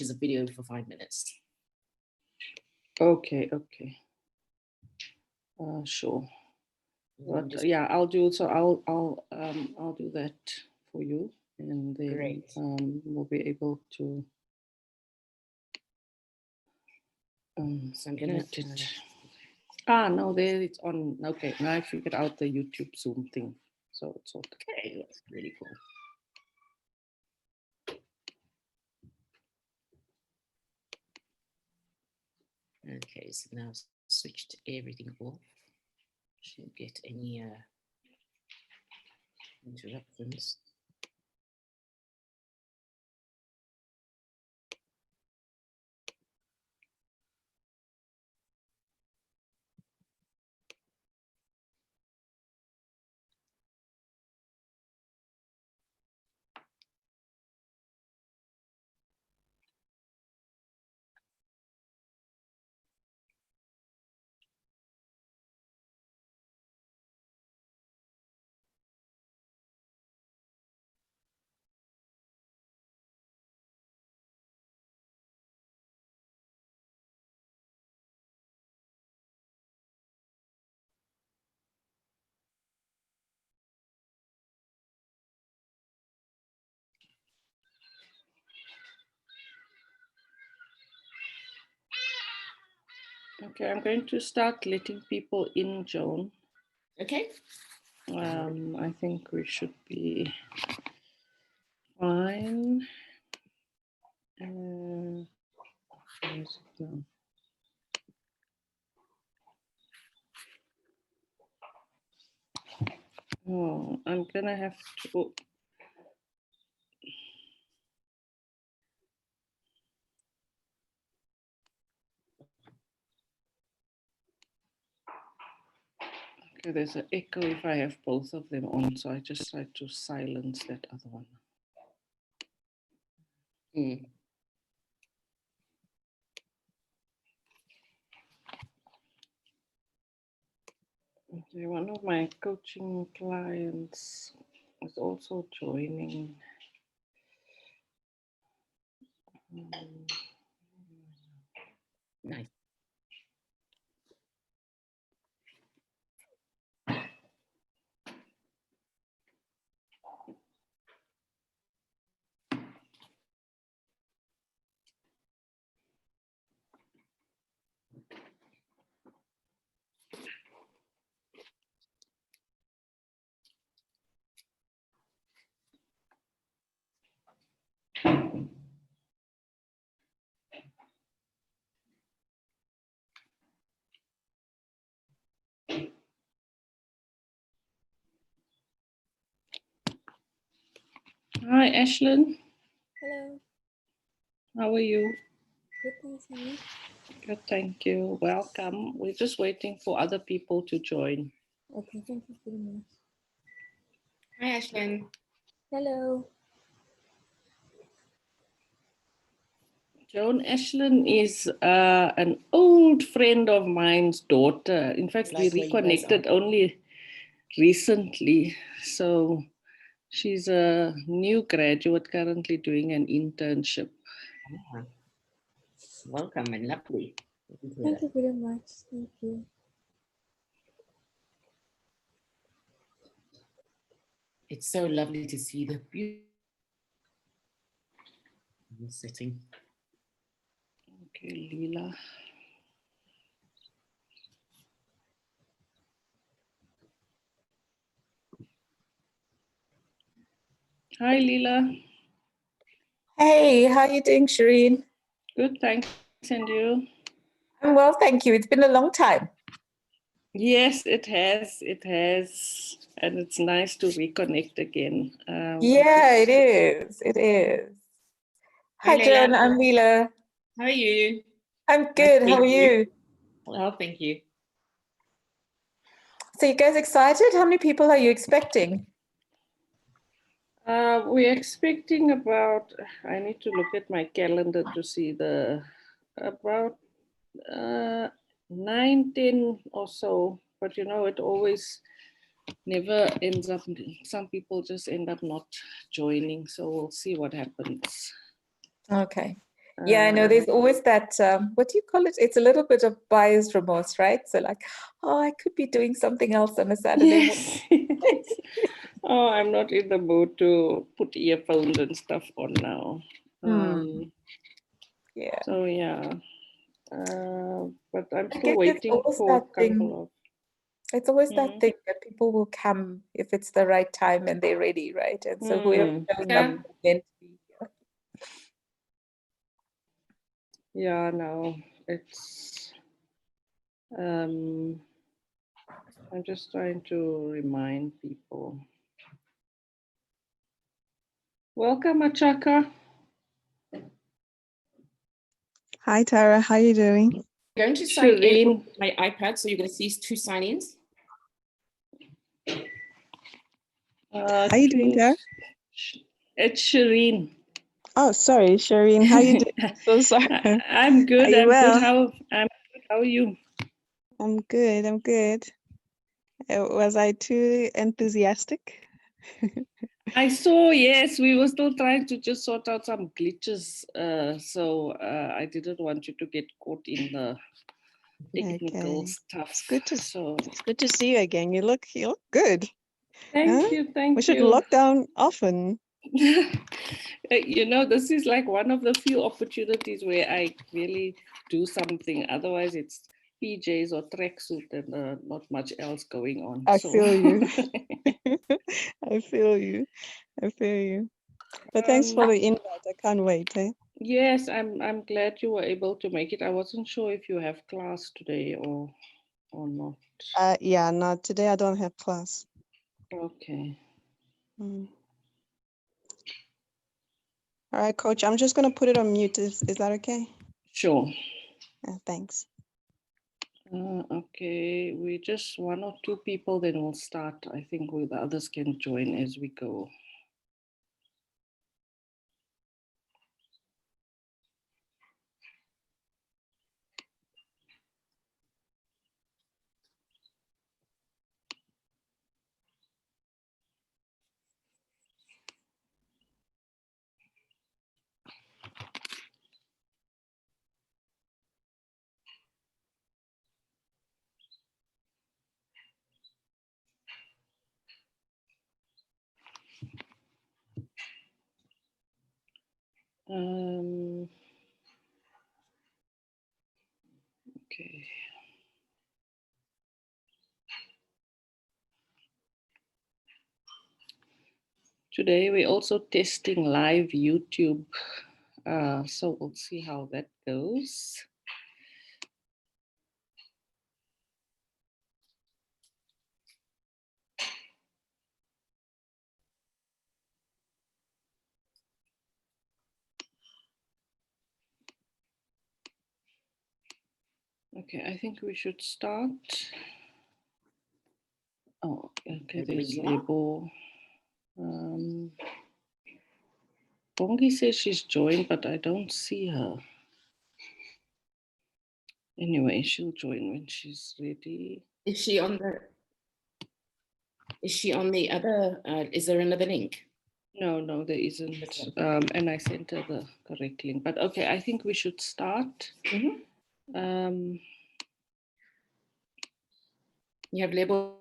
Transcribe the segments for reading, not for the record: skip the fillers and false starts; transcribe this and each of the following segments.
is a video for 5 minutes. Okay. Sure. But yeah, I'll do so. I'll do that for you, and then Great. we'll be able to. So I'm gonna. No, there it's on. Okay, now I figured out the YouTube Zoom thing, so it's okay. That's really cool. Okay, so now I've switched everything off. Shouldn't get any interruptions. Okay, I'm going to start letting people in, Joan. Okay. I think we should be fine. Where is it now? Oh, I'm gonna have to. Okay, there's an echo if I have both of them on, so I just tried to silence that other one. Okay, one of my coaching clients is also joining. Nice. Hi, Ashlyn. Hello. How are you? Good, thanks, honey. Good, thank you. Welcome. We're just waiting for other people to join. Okay, thank you very much. Hi, Ashlyn. Hello. Joan, Ashlyn is an old friend of mine's daughter. In fact, Like we where you guys reconnected are. only recently. So she's a new graduate currently doing an internship. Ah. Welcome and lovely. Thank you very much. Thank you. It's so lovely to see the beautiful sitting. Okay, Leela. Hi, Leela. Hey, how are you doing, Shireen? Good, thanks. And you? I'm well, thank you. It's been a long time. Yes, it has. It has. And it's nice to reconnect again. Yeah, it is. It is. Hi, Joan. I'm Leela. How are you? I'm good. How are you? Well, thank you. So you guys excited? How many people are you expecting? We're expecting about, I need to look at my calendar to see about 9, 10 or so. But you know, it always never ends up, some people just end up not joining. So we'll see what happens. Okay. Yeah, I know there's always that, what do you call it? It's a little bit of buyer's remorse, right? So like, oh, I could be doing something else on a Saturday morning. Yes. Oh, I'm not in the mood to put earphones and stuff on now. Yeah. So yeah, but I'm I still guess it's waiting always for a that thing. couple of. It's always that thing that people will come if it's the right time and they're ready, right? And so whoever's showing up Yeah. is meant to be here. Yeah, no, it's. I'm just trying to remind people. Welcome, Achaka. Hi Tara, how you doing? I'm going to sign in Shireen. on my iPad, so you're going to see 2 sign-ins. How you doing, Tara? It's Shireen. Oh, sorry, Shireen. How you doing? I'm so sorry. I'm good. Are you I'm well? good. How are you? I'm good. I'm good. Was I too enthusiastic? I saw, yes, we were still trying to just sort out some glitches. So I didn't want you to get caught in the technical Okay. stuff. It's good to see you again. You look good. Thank Huh? you. Thank We should you. lock down often. You know, this is like one of the few opportunities where I really do something. Otherwise, it's PJs or tracksuit and not much else going on. I feel you. I feel you. I feel you. But thanks for the invite. I can't wait. Eh? Yes, I'm glad you were able to make it. I wasn't sure if you have class today or not. Yeah, no, today I don't have class. Okay. Mm. All right, Coach, I'm just going to put it on mute. Is that okay? Sure. Thanks. Okay, we just 1 or 2 people, then we'll start. I think the others can join as we go. Okay. Today we're also testing live YouTube, so we'll see how that goes. Okay, I think we should start. Oh, okay, there's Lebo. Bongi says she's joined, but I don't see her. Anyway, she'll join when she's ready. Is she on the other, is there another link? No, there isn't. And I sent her the correct link. But okay, I think we should start. You have Lebo.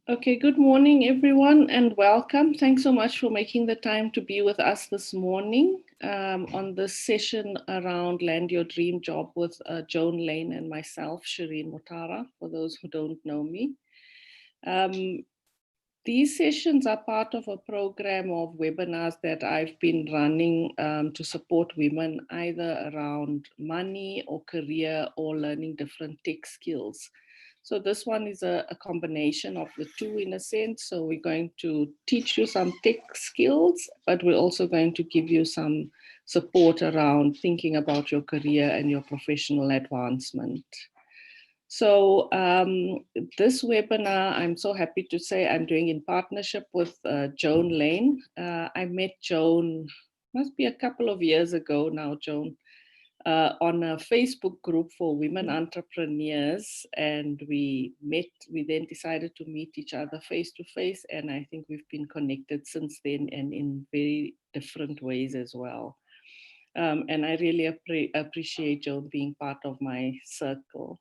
Okay, good morning, everyone, and welcome. Thanks so much for making the time to be with us this morning on this session around Land Your Dream Job with Joan Lane and myself, Shireen Mutara, for those who don't know me. These sessions are part of a program of webinars that I've been running to support women either around money or career or learning different tech skills. So this one is a combination of the two in a sense. So we're going to teach you some tech skills, but we're also going to give you some support around thinking about your career and your professional advancement. So this webinar, I'm so happy to say I'm doing in partnership with Joan Lane. I met Joan, must be a couple of years ago now, Joan. on a Facebook group for women entrepreneurs, and we then decided to meet each other face to face, and I think we've been connected since then, and in very different ways as well. And I really appreciate Joan being part of my circle.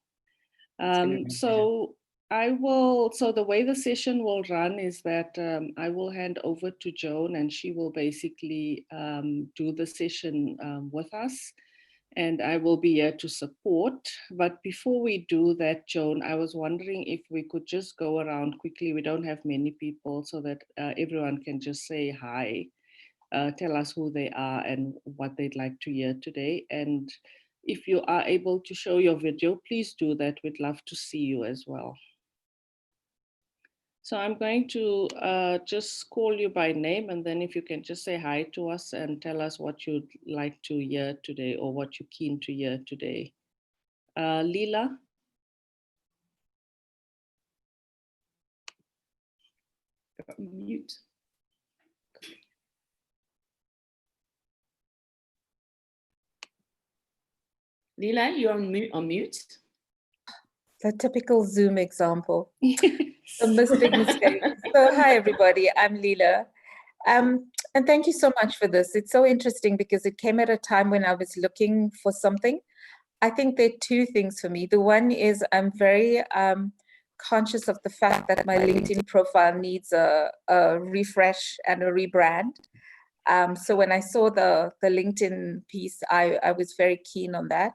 So the way the session will run is that I will hand over to Joan, and she will basically do the session with us, and I will be here to support. But before we do that, Joan, I was wondering if we could just go around quickly. We don't have many people, so that everyone can just say hi, tell us who they are and what they'd like to hear today. And if you are able to show your video, please do that. We'd love to see you as well. So I'm going to just call you by name, and then if you can just say hi to us and tell us what you'd like to hear today or what you're keen to hear today. Leela? Mute. Leela, you're on mute. The typical Zoom example. A big mistake. So hi, everybody. I'm Leela. And thank you so much for this. It's so interesting because it came at a time when I was looking for something. I think there are two things for me. The one is I'm very conscious of the fact that my LinkedIn profile needs a refresh and a rebrand. So when I saw the LinkedIn piece, I was very keen on that.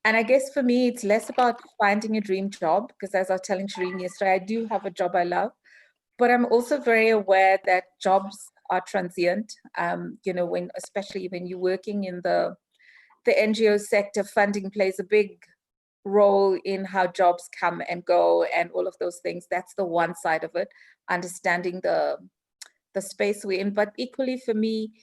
And I guess for me, it's less about finding a dream job, because as I was telling Shireen yesterday, I do have a job I love, but I'm also very aware that jobs are transient. You know, especially when you're working in the NGO sector, funding plays a big role in how jobs come and go and all of those things. That's the one side of it, understanding the space we're in. But equally for me,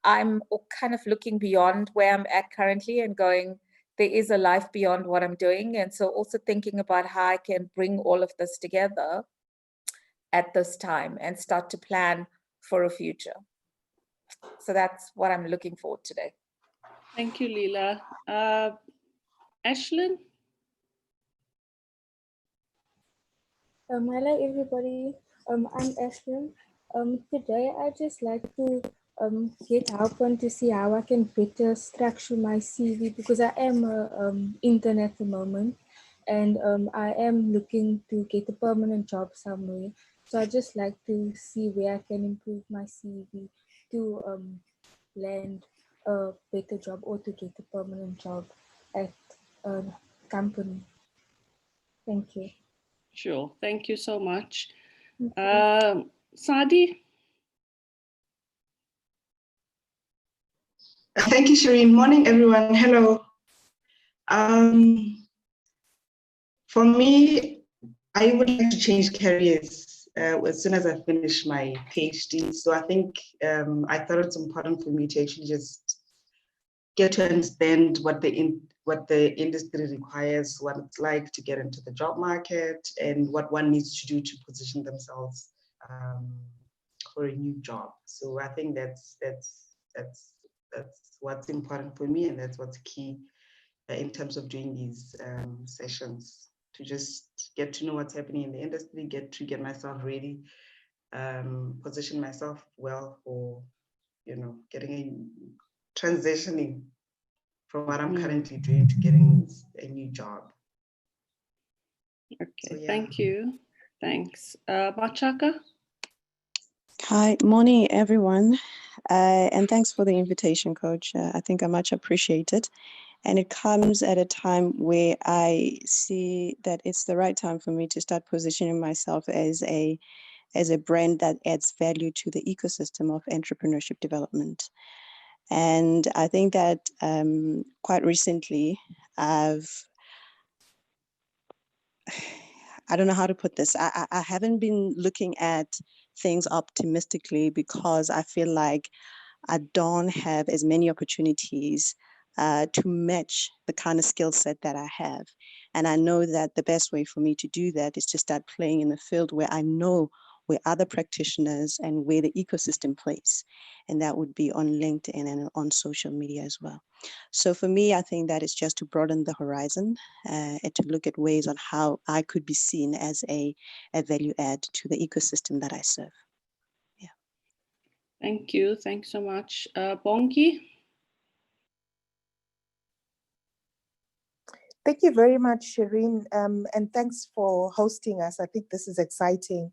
I'm kind of looking beyond where I'm at currently and going, there is a life beyond what I'm doing. And so also thinking about how I can bring all of this together at this time and start to plan for a future. So that's what I'm looking for today. Thank you, Leela. Ashlyn? Hello everybody, I'm Ashlyn. Today I just like to get help on to see how I can better structure my CV, because I am an intern at the moment, and I am looking to get a permanent job somewhere. So I just like to see where I can improve my CV to land a better job or to get a permanent job at a company. Thank you. Sure, thank you so much. Sadi? Thank you, Shireen. Morning, everyone. Hello. For me, I would like to change careers as soon as I finish my PhD. So I think I thought it's important for me to actually just get to understand what the industry requires, what it's like to get into the job market, and what one needs to do to position themselves for a new job. So I think that's what's important for me, and that's what's key in terms of doing these sessions, to just get to know what's happening in the industry, get myself ready, position myself well for, you know, transitioning from what I'm currently doing to getting a new job. Okay, so, yeah. Thank you. Thanks. Machaka? Hi, morning, everyone. And thanks for the invitation, Coach. I think I much appreciate it. And it comes at a time where I see that it's the right time for me to start positioning myself as a brand that adds value to the ecosystem of entrepreneurship development. And I think that quite recently, I don't know how to put this. I haven't been looking at things optimistically, because I feel like I don't have as many opportunities to match the kind of skill set that I have. And I know that the best way for me to do that is to start playing in the field where I know where other practitioners and where the ecosystem plays. And that would be on LinkedIn and on social media as well. So for me, I think that is just to broaden the horizon and to look at ways on how I could be seen as a value add to the ecosystem that I serve. Yeah. Thank you. Thanks so much. Bongi? Thank you very much, Shireen, and thanks for hosting us. I think this is exciting.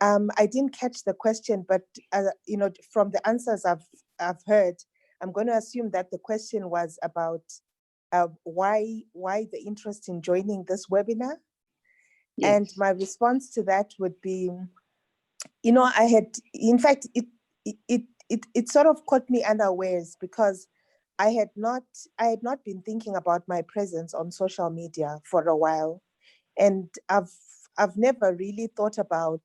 I didn't catch the question, but you know, from the answers I've heard, I'm going to assume that the question was about why the interest in joining this webinar. Yes. And my response to that would be, you know, I had, in fact, it sort of caught me unawares because I had not been thinking about my presence on social media for a while, and I've never really thought about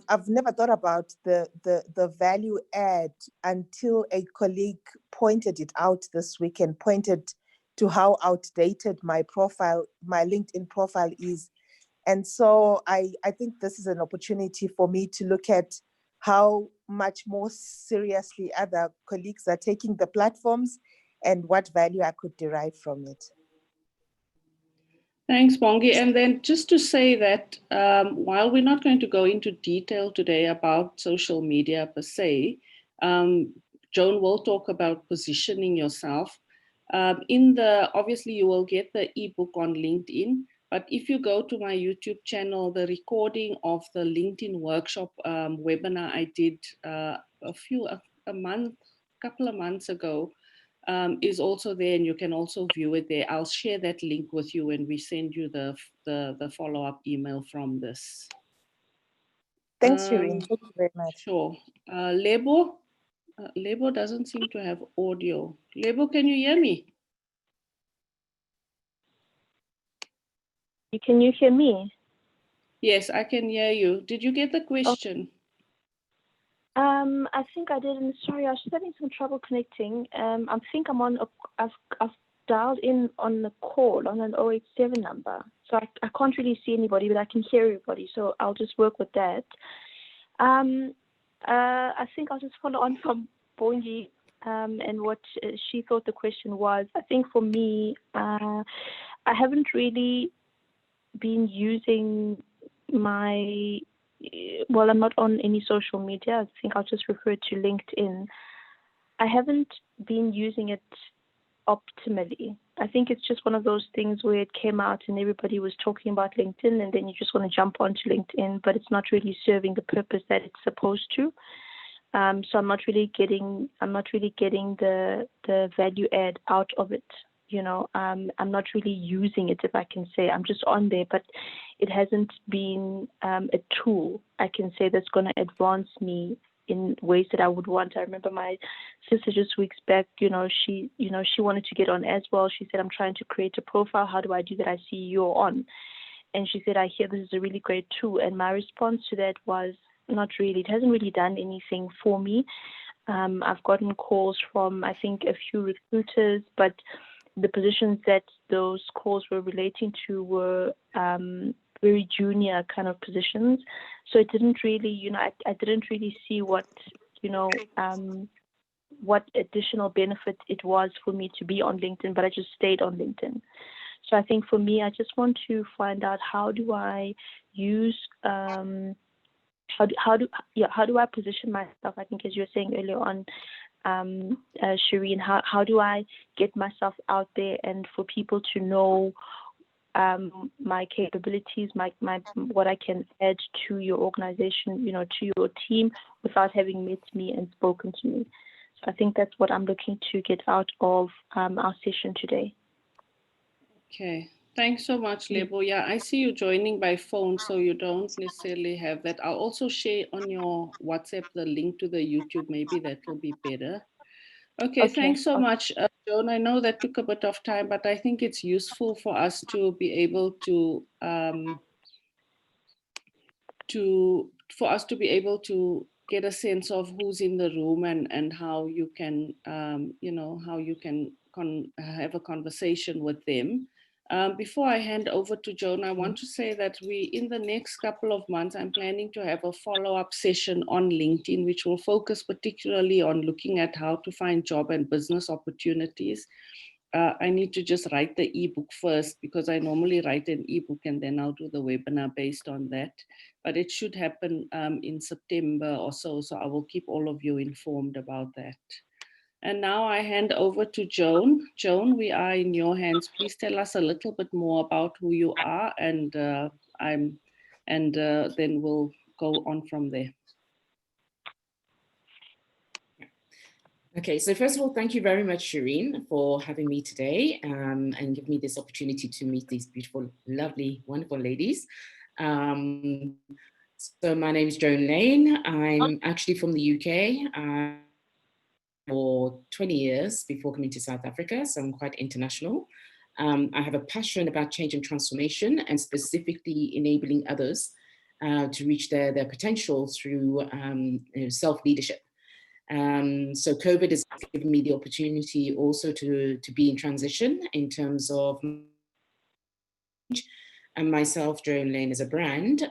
I've never thought about the value add until a colleague pointed it out this week and pointed to how outdated my profile, my LinkedIn profile is. And so I think this is an opportunity for me to look at how much more seriously other colleagues are taking the platforms and what value I could derive from it. Thanks, Bongi. And then just to say that while we're not going to go into detail today about social media per se, Joan will talk about positioning yourself. Obviously you will get the ebook on LinkedIn, but if you go to my YouTube channel, the recording of the LinkedIn workshop webinar I did couple of months ago is also there, and you can also view it there. I'll share that link with you when we send you the follow-up email from this. Thanks, Shireen. Thank you very much. Sure. Lebo? Lebo doesn't seem to have audio. Lebo, can you hear me? Can you hear me? Yes, I can hear you. Did you get the question? I think I didn't. Sorry, I was just having some trouble connecting. I think I'm on. I've dialed in on the call on an 087 number, so I can't really see anybody, but I can hear everybody. So I'll just work with that. I think I'll just follow on from Bongi and what she thought the question was. I think for me, I haven't really been using my, well, I'm not on any social media. I think I'll just refer to LinkedIn. I haven't been using it optimally. I think it's just one of those things where it came out and everybody was talking about LinkedIn, and then you just want to jump onto LinkedIn, but it's not really serving the purpose that it's supposed to. So I'm not really getting the value add out of it. You know, I'm not really using it, if I can say. I'm just on there, but it hasn't been a tool, I can say, that's going to advance me in ways that I would want. I remember my sister just weeks back, she wanted to get on as well. She said, I'm trying to create a profile. How do I do that? I see you're on. And she said, I hear this is a really great tool. And my response to that was, not really. It hasn't really done anything for me. I've gotten calls from, I think, a few recruiters, but the positions that those calls were relating to were very junior kind of positions. So it didn't really, I didn't really see what additional benefit it was for me to be on LinkedIn, but I just stayed on LinkedIn. So I think for me, I just want to find out, how do I use, how do I position myself? I think, as you were saying earlier on, Shireen, how do I get myself out there and for people to know my capabilities, my what I can add to your organization, to your team, without having met me and spoken to me. So I think that's what I'm looking to get out of our session today. Okay. Thanks so much, Lebo. Yeah, I see you joining by phone, so you don't necessarily have that. I'll also share on your WhatsApp the link to the YouTube. Maybe that will be better. Okay, thanks so much, Joan. I know that took a bit of time, but I think it's useful for us to be able to get a sense of who's in the room and how you can, how you can have a conversation with them. Before I hand over to Joan, I want to say that in the next couple of months, I'm planning to have a follow-up session on LinkedIn, which will focus particularly on looking at how to find job and business opportunities. I need to just write the ebook first because I normally write an ebook and then I'll do the webinar based on that. But it should happen in September or so. So I will keep all of you informed about that. And now I hand over to Joan. Joan, we are in your hands. Please tell us a little bit more about who you are, and then we'll go on from there. Okay, so first of all, thank you very much, Shireen, for having me today and giving me this opportunity to meet these beautiful, lovely, wonderful ladies. So my name is Joan Lane. I'm actually from the UK. For 20 years before coming to South Africa, so I'm quite international. I have a passion about change and transformation, and specifically enabling others to reach their potential through self-leadership. So COVID has given me the opportunity also to be in transition in terms of and myself, Joan Lane, as a brand,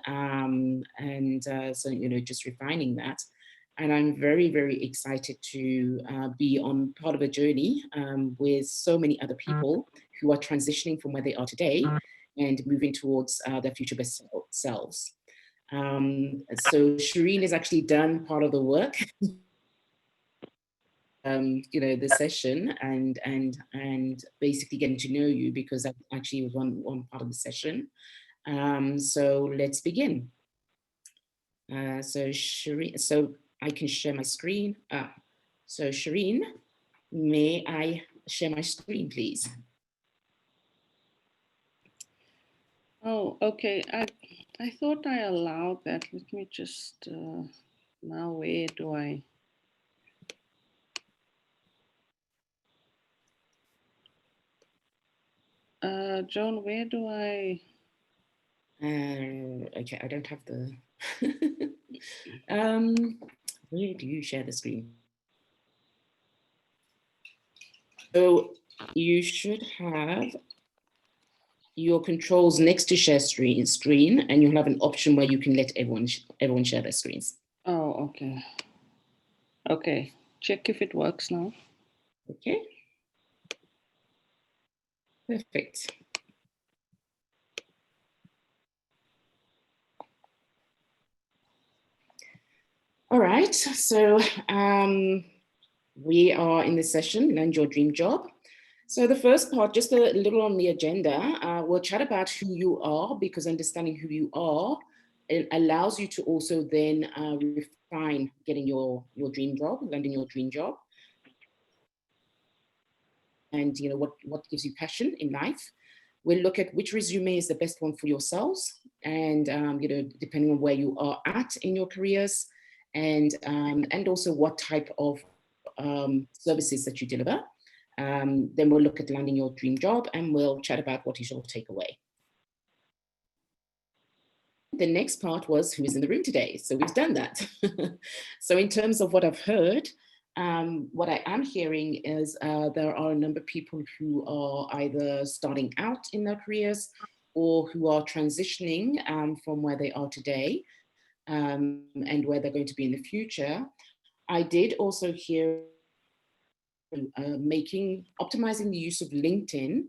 so just refining that. And I'm very, very excited to be on part of a journey with so many other people who are transitioning from where they are today and moving towards their future best selves. So Shireen has actually done part of the work, the session and basically getting to know you, because that actually was one part of the session. So let's begin. So Shireen, so I can share my screen. So Shireen, may I share my screen, please? Oh, okay. I thought I allowed that. Let me just, now where do I? Joan, where do I? Okay, I don't have the, where do you share the screen? So you should have your controls next to share screen, and you'll have an option where you can let everyone share their screens. Oh, okay. Okay, check if it works now. Okay. Perfect. All right, so we are in this session, Land Your Dream Job. So the first part, just a little on the agenda, we'll chat about who you are, because understanding who you are, it allows you to also then refine getting your dream job, landing your dream job. And what gives you passion in life. We'll look at which resume is the best one for yourselves, and depending on where you are at in your careers, and also what type of services that you deliver. Then we'll look at landing your dream job, and we'll chat about what is your takeaway. The next part was who is in the room today. So we've done that. So in terms of what I've heard, what I am hearing is there are a number of people who are either starting out in their careers or who are transitioning from where they are today and where they're going to be in the future. I did also hear optimizing the use of LinkedIn.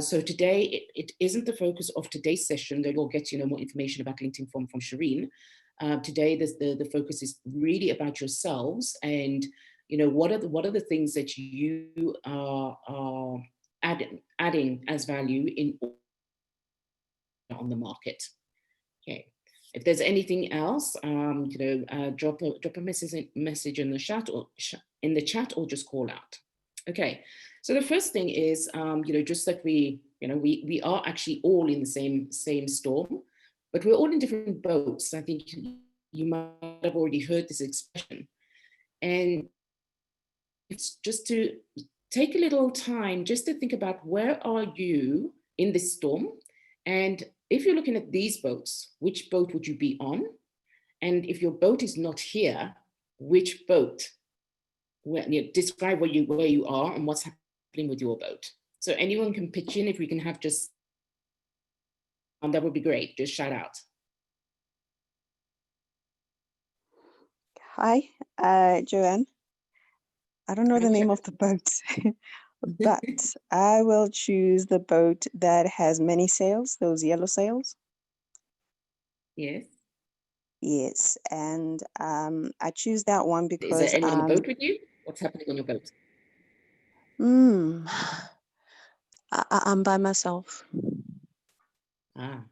So today, it isn't the focus of today's session, though you'll get more information about LinkedIn from Shireen. Today, the focus is really about yourselves, and what are the things that you are adding as value on the market. Okay. If there's anything else, drop a message in the chat or just call out. Okay. So the first thing is, just that we are actually all in the same storm, but we're all in different boats. I think you might have already heard this expression, and it's just to take a little time just to think about where are you in this storm, and if you're looking at these boats, which boat would you be on? And if your boat is not here, which boat? Describe where you are and what's happening with your boat. So anyone can pitch in if we can have just, that would be great. Just shout out. Hi, Joanne. I don't know the name of the boat, but I will choose the boat that has many sails, those yellow sails. Yes. Yes, and I choose that one Is because there anyone on the boat with you? What's happening on your boat? I'm by myself. Ah.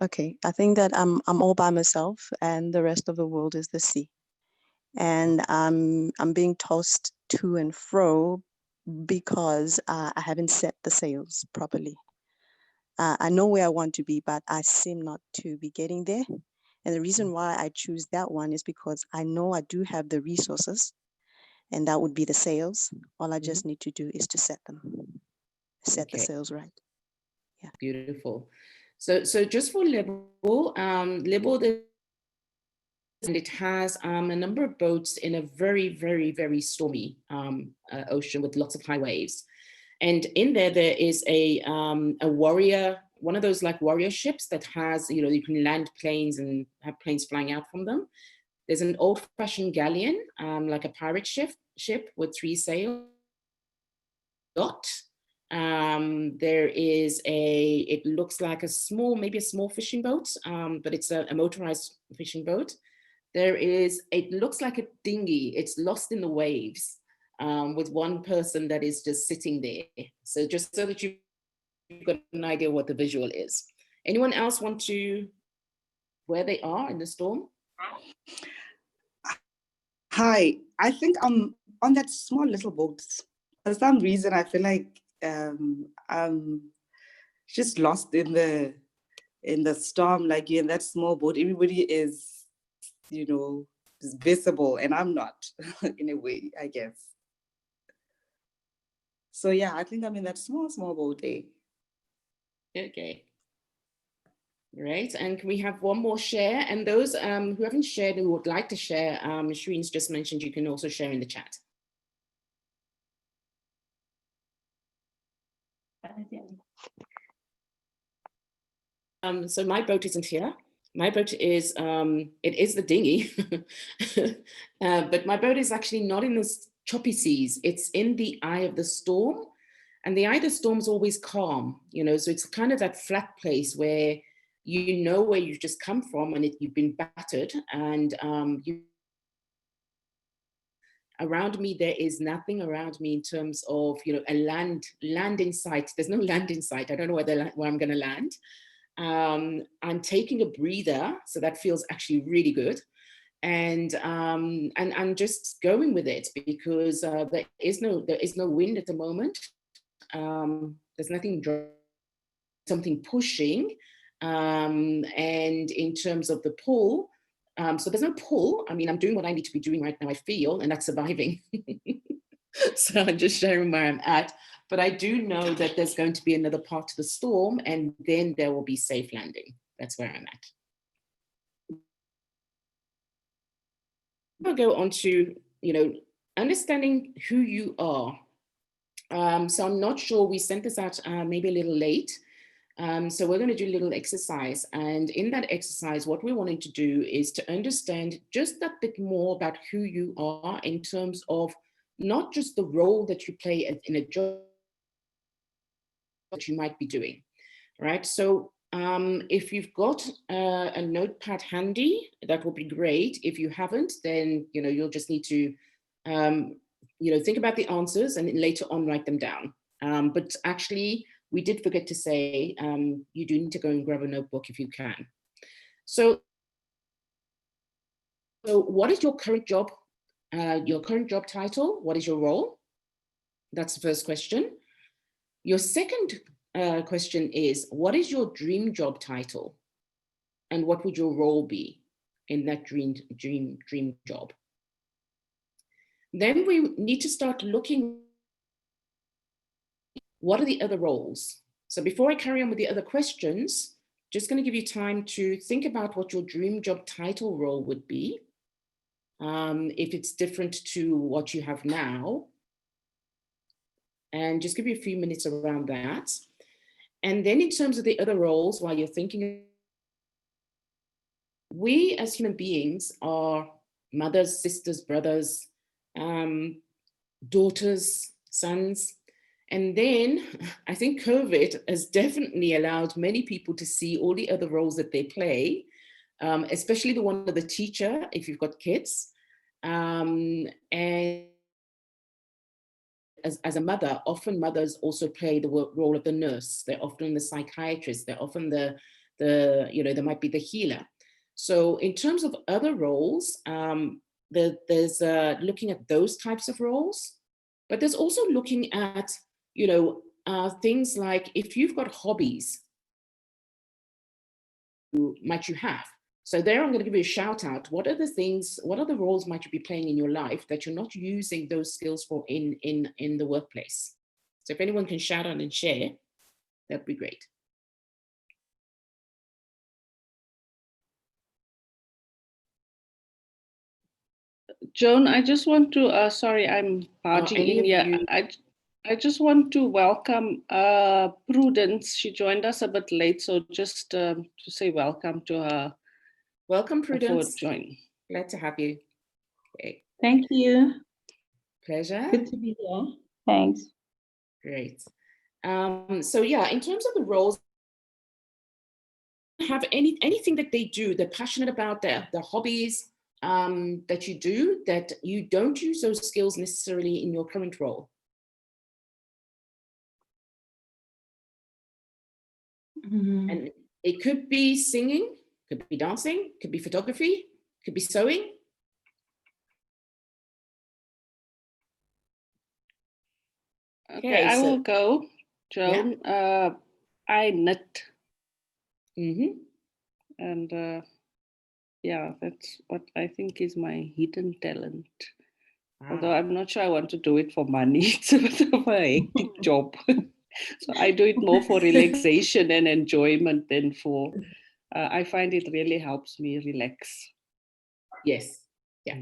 Okay, I think that I'm all by myself, and the rest of the world is the sea, and I'm being tossed to and fro because I haven't set the sails properly. I know where I want to be, but I seem not to be getting there. And the reason why I choose that one is because I know I do have the resources, and that would be the sails. All I just need to do is to set them, set the Okay. sails right. Yeah. Beautiful. So just for Lebo, and it has a number of boats in a very, very, very stormy ocean with lots of high waves. And in there is a warrior, one of those like warrior ships that has, you know, you can land planes and have planes flying out from them. There's an old-fashioned galleon, like a pirate ship with 3 sails. There is it looks like maybe a small fishing boat, but it's a motorized fishing boat. It looks like a dinghy. It's lost in the waves, with one person that is just sitting there. So just so that you've got an idea what the visual is. Anyone else want to, where they are in the storm? Hi, I think I'm on that small little boat. For some reason, I feel like I'm just lost in the storm. Like you're in that small boat, everybody is, you know, is visible, and I'm not in a way, I guess. So yeah, I think I'm in that small boat there. Okay. Right, and can we have one more share? And those who haven't shared who would like to share, Shireen's just mentioned you can also share in the chat. So my boat isn't here. My boat is, it is the dinghy, but my boat is actually not in the choppy seas. It's in the eye of the storm, and the eye of the storm is always calm, you know, so it's kind of that flat place where you know where you've just come from and you've been battered, and around me, there is nothing around me in terms of, you know, a land in sight. There's no land in sight. I don't know where I'm going to land. I'm taking a breather, so that feels actually really good. And I'm just going with it because there is no wind at the moment. There's nothing, something pushing. And in terms of the pull, so there's no pull. I mean, I'm doing what I need to be doing right now, I feel, and that's surviving. So I'm just sharing where I'm at. But I do know that there's going to be another part to the storm, and then there will be safe landing. That's where I'm at. I'll go on to, you know, understanding who you are. So I'm not sure, we sent this out maybe a little late. So we're going to do a little exercise. And in that exercise, what we're wanting to do is to understand just a bit more about who you are in terms of not just the role that you play in a job that you might be doing, right? So if you've got a notepad handy, that will be great. If you haven't, then, you know, you'll just need to, you know, think about the answers and later on write them down. But actually, we did forget to say, you do need to go and grab a notebook if you can. So what is your current job title? What is your role? That's the first question. Your second question is, what is your dream job title? And what would your role be in that dream job? Then we need to start looking, what are the other roles? So before I carry on with the other questions, just going to give you time to think about what your dream job title role would be. If it's different to what you have now. and just give you a few minutes around that. And then in terms of the other roles, while you're thinking, we as human beings are mothers, sisters, brothers, daughters, sons. And then I think COVID has definitely allowed many people to see all the other roles that they play, especially the one of the teacher, if you've got kids. And as a mother, often mothers also play the role of the nurse. They're often the psychiatrist. They're often they might be the healer. So in terms of other roles, there's looking at those types of roles, but there's also looking at, things like if you've got hobbies, might you have? So there I'm going to give you a shout out. What are the roles might you be playing in your life that you're not using those skills for in the workplace? So if anyone can shout out and share, that'd be great. Joan, I just want to, sorry, I'm barging in here. I just want to welcome Prudence. She joined us a bit late, so just to say welcome to her. Welcome, Prudence. For joining. Glad to have you. Okay. Thank you. Pleasure. Good to be here. Thanks. Great. So yeah, in terms of the roles, have anything that they do, they're passionate about, their hobbies that you do, that you don't use those skills necessarily in your current role? And it could be singing, could be dancing, could be photography, could be sewing. Okay, I will go, Joan. Yeah. I knit. And yeah, that's what I think is my hidden talent. Although I'm not sure I want to do it for money. It's a bit of a hectic job. So I do it more for relaxation and enjoyment than for, I find it really helps me relax. Yes, yeah.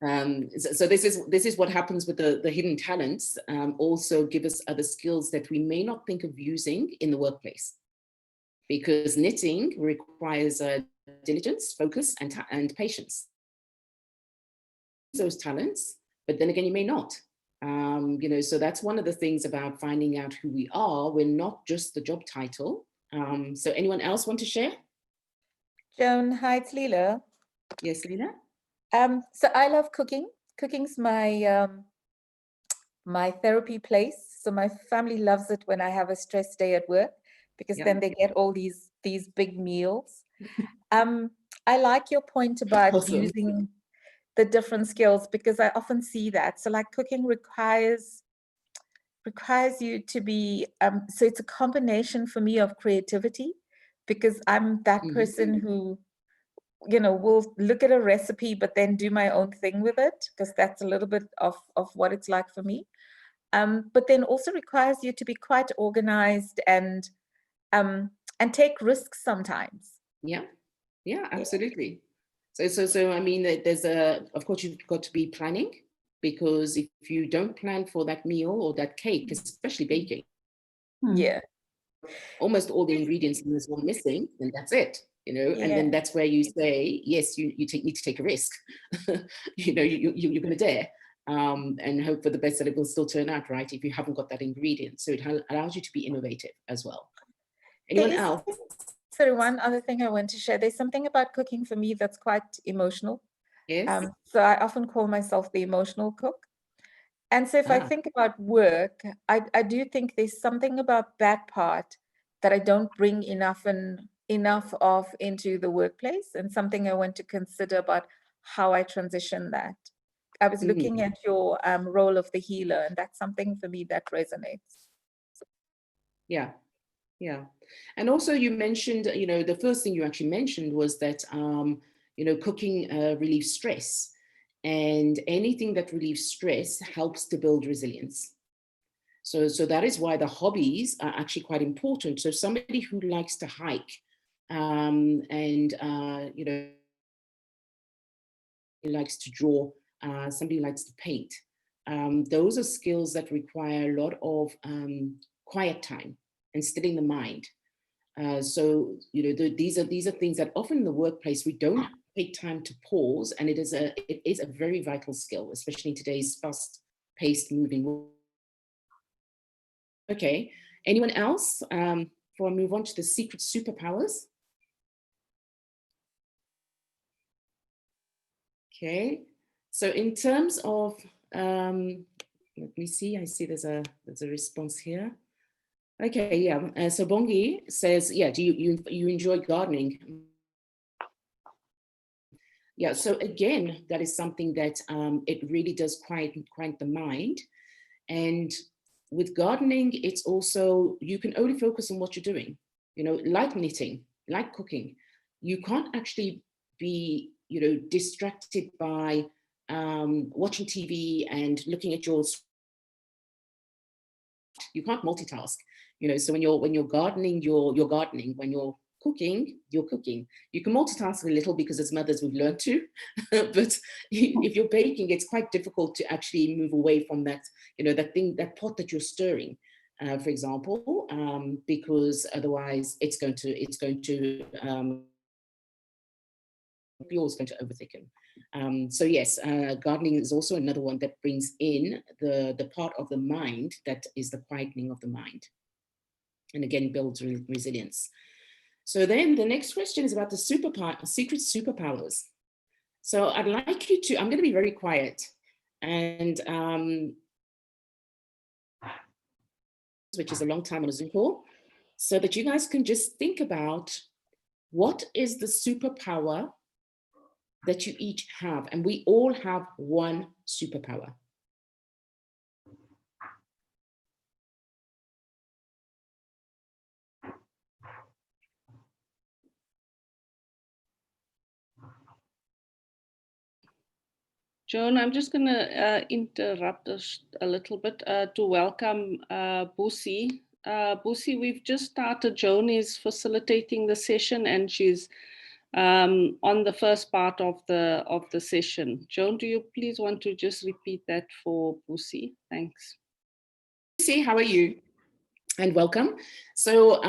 So this is what happens with the hidden talents. Also give us other skills that we may not think of using in the workplace, because knitting requires diligence, focus, and patience. Those talents, but then again, you may not. So that's one of the things about finding out who we are. We're not just the job title. So anyone else want to share? Joan, hi, it's Leela. Yes, Leela. So I love cooking. Cooking's my my therapy place. So my family loves it when I have a stress day at work, because then they get all these big meals. I like your point about using the different skills, because I often see that. So like cooking requires you to be, so it's a combination for me of creativity, because I'm that person who, will look at a recipe, but then do my own thing with it, because that's a little bit of what it's like for me. But then also requires you to be quite organized and take risks sometimes. Yeah, absolutely. So I mean, there's of course you've got to be planning, because if you don't plan for that meal or that cake, especially baking, almost all the ingredients in this one missing, then that's it, and then that's where you say, yes, you need to take a risk. You're going to dare and hope for the best that it will still turn out right if you haven't got that ingredient. So it allows you to be innovative as well. Anyone else? Sorry, one other thing I want to share. There's something about cooking for me that's quite emotional. Yes. So I often call myself the emotional cook. And so if I think about work, I do think there's something about that part that I don't bring enough of into the workplace, and something I want to consider about how I transition that. I was looking at your role of the healer, and that's something for me that resonates. Yeah. And also you mentioned, the first thing you actually mentioned was that, cooking relieves stress, and anything that relieves stress helps to build resilience. So that is why the hobbies are actually quite important. So somebody who likes to hike likes to draw, somebody likes to paint, those are skills that require a lot of quiet time and stilling the mind. So, you know, these are things that often in the workplace we don't take time to pause, and it is a very vital skill, especially in today's fast-paced moving world. Okay, anyone else before I move on to the secret superpowers? Okay, so in terms of, let me see, I see there's a response here. Okay, yeah, so Bongi says, yeah, do you enjoy gardening? Yeah, so again, that is something that it really does quiet the mind. And with gardening, it's also, you can only focus on what you're doing, you know, like knitting, like cooking. You can't actually be, you know, distracted by watching TV and looking at your, you can't multitask, you know, so when you're gardening, you're gardening. When you're cooking, you're cooking. You can multitask a little because as mothers we've learned to, but if you're baking, it's quite difficult to actually move away from that, you know, that pot that you're stirring, for example, because otherwise it's going to you're always going to overthicken. So yes, gardening is also another one that brings in the part of the mind that is the quietening of the mind, and again builds resilience. So then the next question is about the secret superpowers. So I'd like you to, I'm going to be very quiet, and which is a long time on a Zoom call, so that you guys can just think about what is the superpower that you each have, and we all have one superpower. Joan, I'm just going to interrupt us a little bit to welcome Busi. Busi, we've just started. Joan is facilitating the session, and she's on the first part of the session. Joan, do you please want to just repeat that for Busi? Thanks. Busi, how are you? And welcome. So,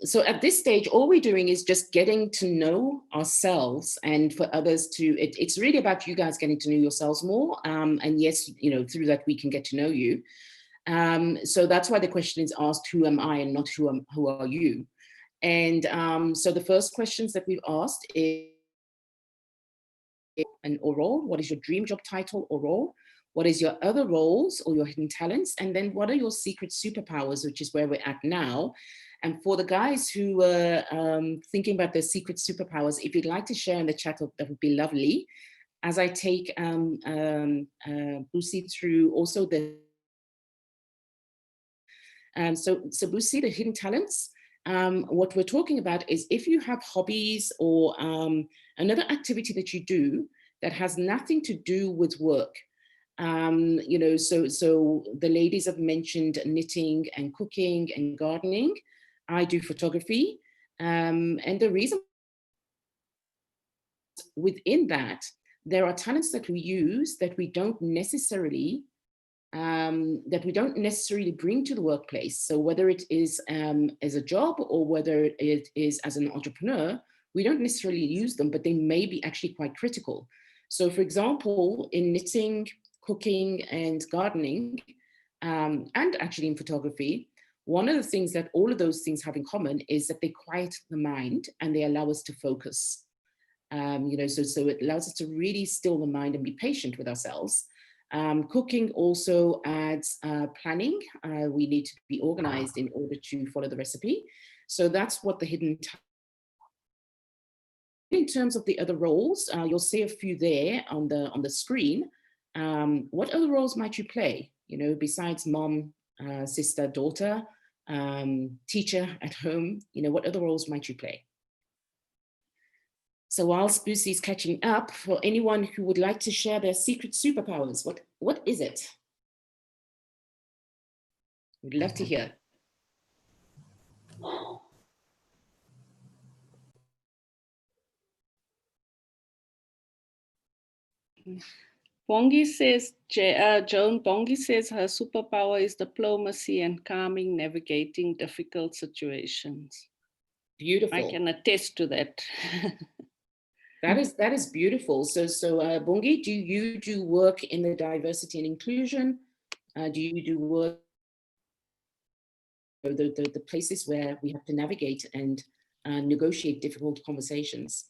so at this stage, all we're doing is just getting to know ourselves, and for others to, it's really about you guys getting to know yourselves more. And yes, you know, through that we can get to know you. So that's why the question is asked, who am I, and not who are you? And so the first questions that we've asked is an role. What is your dream job title or role? What is your other roles or your hidden talents? And then what are your secret superpowers, which is where we're at now. And for the guys who are thinking about their secret superpowers, if you'd like to share in the chat, that would be lovely. As I take Busi through also the, so Busi, the hidden talents, what we're talking about is if you have hobbies or another activity that you do that has nothing to do with work, you know, so the ladies have mentioned knitting and cooking and gardening. I do photography, and the reason within that, there are talents that we use that we don't necessarily bring to the workplace. So whether it is as a job or whether it is as an entrepreneur, we don't necessarily use them, but they may be actually quite critical. So for example, in knitting, cooking and gardening, and actually in photography, one of the things that all of those things have in common is that they quiet the mind and they allow us to focus. You know, so it allows us to really still the mind and be patient with ourselves. Cooking also adds planning. We need to be organized in order to follow the recipe. So that's what the hidden. In terms of the other roles, you'll see a few there on the screen. What other roles might you play? You know, besides mom, sister, daughter, teacher at home, you know, what other roles might you play? So whilst Busi is catching up, for anyone who would like to share their secret superpowers, what is it? We'd love to hear. Bongi says, Joan Bongi says her superpower is diplomacy and calming, navigating difficult situations. Beautiful. I can attest to that. That is beautiful. So Bongi, do you do work in the diversity and inclusion? Do you do work the places where we have to navigate and negotiate difficult conversations?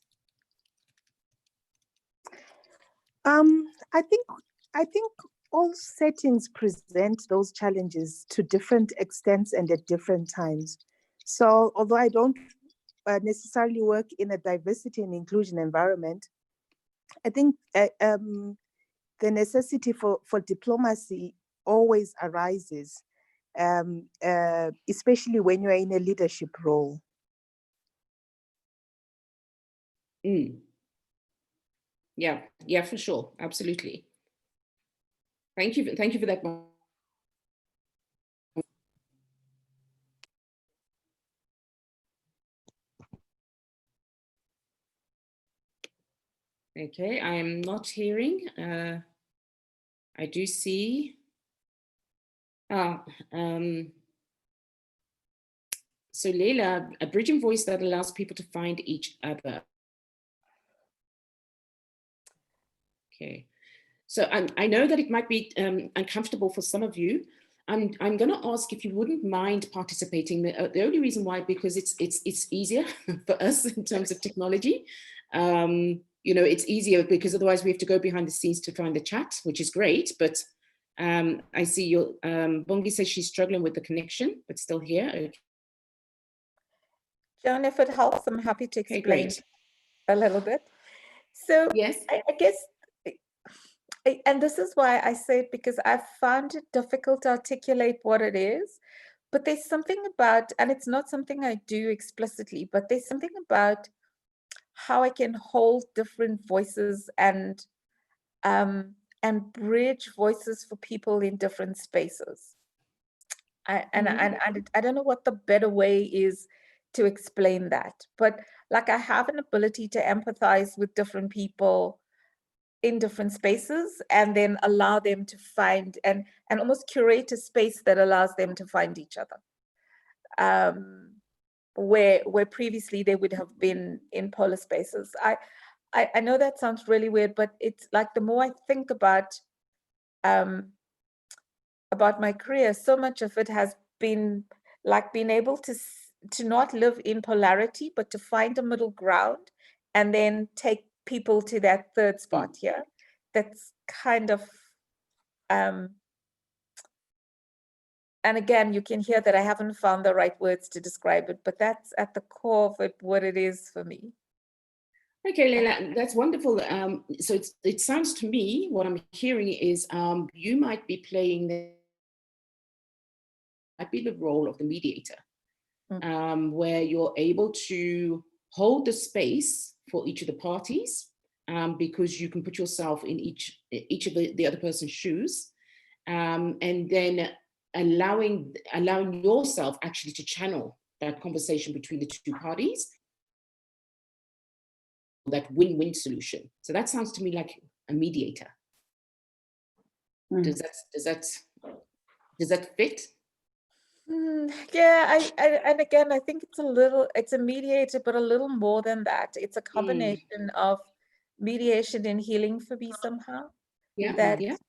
I think all settings present those challenges to different extents and at different times. So although I don't necessarily work in a diversity and inclusion environment, I think the necessity for diplomacy always arises, especially when you're in a leadership role. Yeah, for sure, absolutely. Thank you for that. Okay, I am not hearing. I do see. So Leila, a bridging voice that allows people to find each other. Okay, so I know that it might be uncomfortable for some of you. I'm going to ask if you wouldn't mind participating. The only reason why, because it's easier for us in terms of technology. You know, it's easier because otherwise we have to go behind the scenes to find the chat, which is great. But I see your Bongi says she's struggling with the connection, but still here. Okay. Joan, if it helps, I'm happy to explain a little bit. So yes, I guess, and this is why I say it, because I've found it difficult to articulate what it is, but there's something about, and it's not something I do explicitly, but there's something about how I can hold different voices and bridge voices for people in different spaces. I don't know what the better way is to explain that, but like I have an ability to empathize with different people in different spaces and then allow them to find and almost curate a space that allows them to find each other. Where previously they would have been in polar spaces. I know that sounds really weird, but it's like the more I think about my career, so much of it has been like being able to not live in polarity, but to find a middle ground and then take people to that third spot here. That's kind of, and again, you can hear that I haven't found the right words to describe it, but that's at the core of it, what it is for me. Okay, Leila, that's wonderful. So it sounds to me, what I'm hearing is you might be playing the role of the mediator, where you're able to hold the space for each of the parties, because you can put yourself in each of the other person's shoes, and then allowing yourself actually to channel that conversation between the two parties, that win-win solution. So that sounds to me like a mediator. Does that fit? Yeah, and again, I think it's a mediator, but a little more than that. It's a combination of mediation and healing for me somehow. Yeah.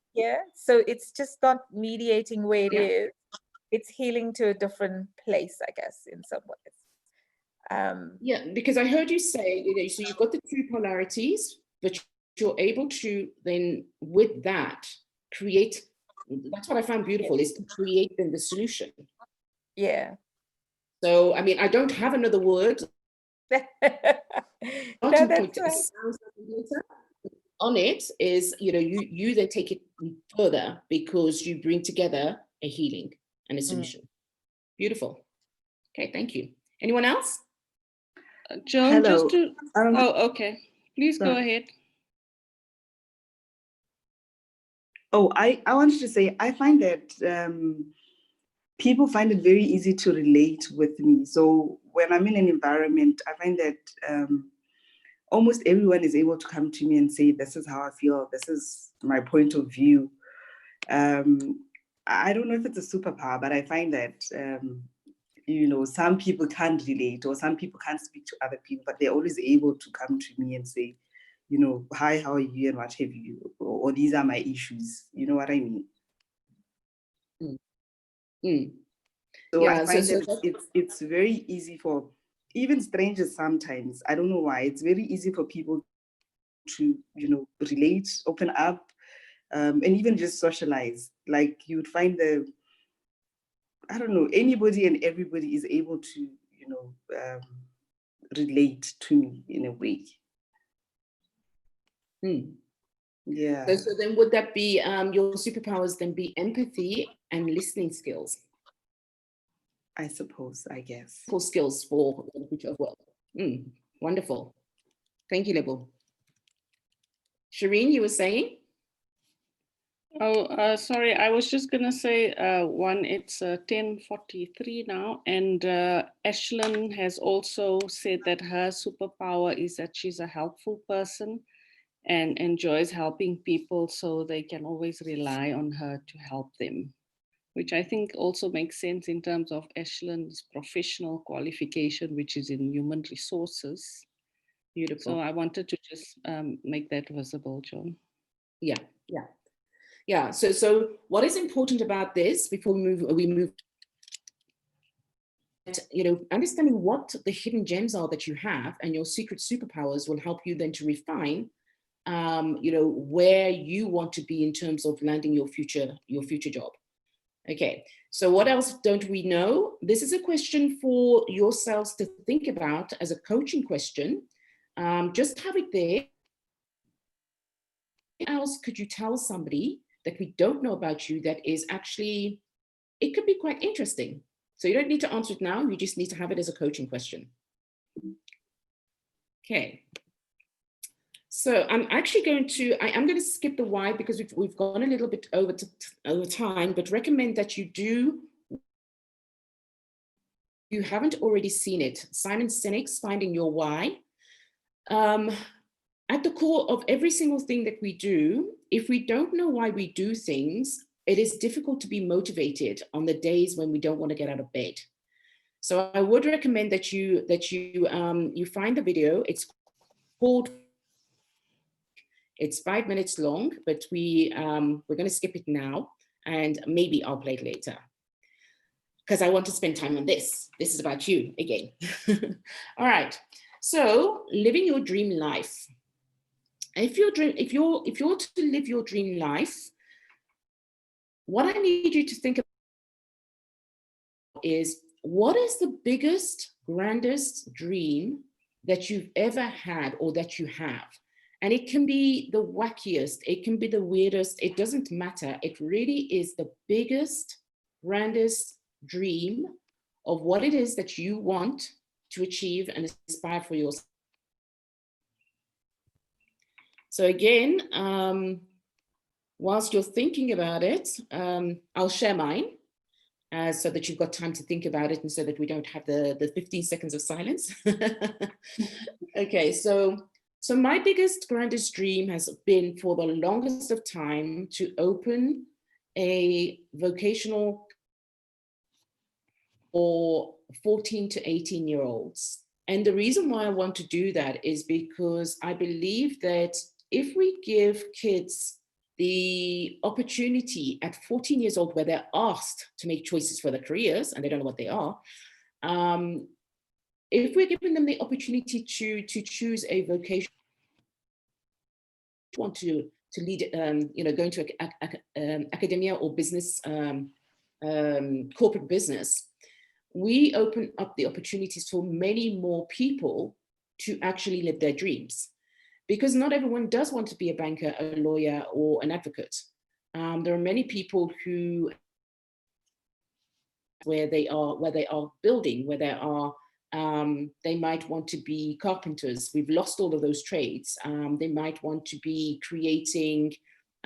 So it's just not mediating where it is. It's healing to a different place, I guess, in some ways. Yeah, because I heard you say, so you've got the two polarities, but you're able to then, with that, create. That's what I found beautiful, is to create then the solution. Yeah. So, I mean, I don't have another word. On it is, you then take it further because you bring together a healing and a solution. Beautiful. Okay, thank you. Anyone else? Joan, Hello. just to, okay. Please go ahead. Oh, I wanted to say, I find that people find it very easy to relate with me. So when I'm in an environment, I find that almost everyone is able to come to me and say, this is how I feel, this is my point of view. I don't know if it's a superpower, but I find that, you know, some people can't relate, or some people can't speak to other people, but they're always able to come to me and say, you know, hi, how are you, and what have you, or these are my issues. You know what I mean? So Yeah, I find that it's very easy for even strangers sometimes. I don't know why. It's very easy for people to, you know, relate, open up, and even just socialize. Like you would find I don't know, anybody and everybody is able to, you know, relate to me in a way. Yeah. So then would that be your superpowers then be empathy and listening skills? I suppose, I guess. Skills for the future of work. Wonderful. Thank you, Lebo. Shireen, you were saying? Oh, sorry, I was just going to say, it's 10:43 now, and Ashlyn has also said that her superpower is that she's a helpful person and enjoys helping people, so they can always rely on her to help them, which I think also makes sense in terms of Ashlyn's professional qualification, which is in human resources. Beautiful. So I wanted to just make that visible, John. Yeah. So what is important about this before we move, you know, understanding what the hidden gems are that you have, and your secret superpowers will help you then to refine, you know, where you want to be in terms of landing your future job. Okay. So what else don't we know? This is a question for yourselves to think about as a coaching question. Just have it there. What else could you tell somebody that we don't know about you that is actually, it could be quite interesting. So you don't need to answer it now, you just need to have it as a coaching question. Okay. So I'm actually going to, I'm going to skip the why because we've gone a little bit over time, but recommend that you haven't already seen it. Simon Sinek's Finding Your Why. At the core of every single thing that we do, if we don't know why we do things, it is difficult to be motivated on the days when we don't want to get out of bed. So I would recommend that you find the video. It's 5 minutes long, but we're going to skip it now, and maybe I'll play it later because I want to spend time on this. This is about you again. All right. So living your dream life. If you're to live your dream life, what I need you to think about is, what is the biggest, grandest dream that you've ever had or that you have? And it can be the wackiest, it can be the weirdest, it doesn't matter. It really is the biggest, grandest dream of what it is that you want to achieve and aspire for yourself. So again, whilst you're thinking about it, I'll share mine so that you've got time to think about it and so that we don't have the 15 seconds of silence. Okay, so my biggest, grandest dream has been for the longest of time to open a vocational for 14 to 18-year-olds. And the reason why I want to do that is because I believe that if we give kids the opportunity at 14 years old, where they're asked to make choices for their careers and they don't know what they are, if we're giving them the opportunity to choose a vocation, want to lead, you know, going to academia or business, corporate business, we open up the opportunities for many more people to actually live their dreams. Because not everyone does want to be a banker, a lawyer, or an advocate. There are many people who, where they are building, where they are, they might want to be carpenters. We've lost all of those trades. They might want to be creating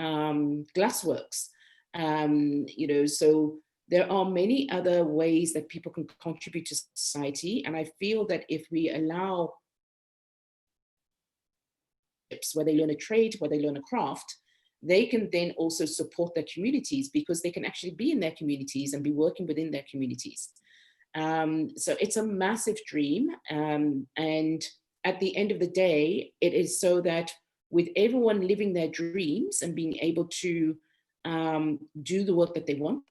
glassworks. You know, so there are many other ways that people can contribute to society. And I feel that if we allow where they learn a trade, where they learn a craft, they can then also support their communities because they can actually be in their communities and be working within their communities. So it's a massive dream. And at the end of the day, it is so that with everyone living their dreams and being able to do the work that they want,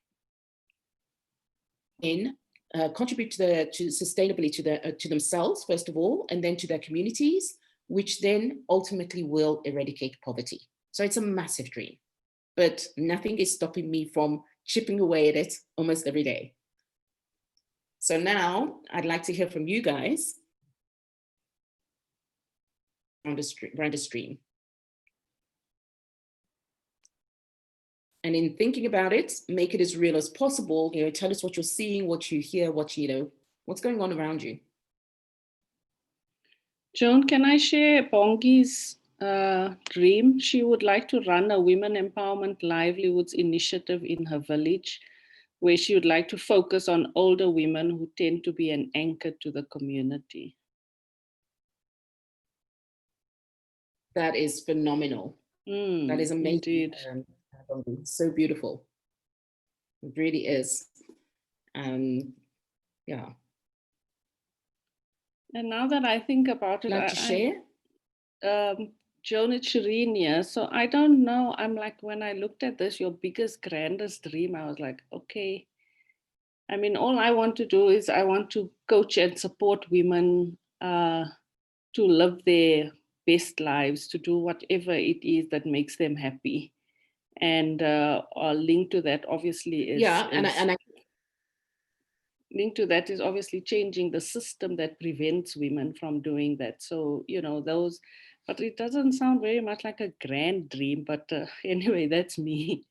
contribute to sustainably to themselves, first of all, and then to their communities, which then ultimately will eradicate poverty. So it's a massive dream, but nothing is stopping me from chipping away at it almost every day. So now I'd like to hear from you guys around the stream. And in thinking about it, make it as real as possible. You know, tell us what you're seeing, what you hear, what's going on around you. Joan, can I share Bongi's dream? She would like to run a women empowerment livelihoods initiative in her village, where she would like to focus on older women who tend to be an anchor to the community. That is phenomenal. That is amazing. So beautiful. It really is. Yeah. And now that I think about it, like to share? Joan, it's Shireen here. So I don't know. I'm like, when I looked at this, your biggest, grandest dream, I was like, okay. I mean, all I want to do is I want to coach and support women to live their best lives, to do whatever it is that makes them happy. And linked to that, obviously, is linked to that is obviously changing the system that prevents women from doing that. So, you know, those, but it doesn't sound very much like a grand dream, but anyway, that's me.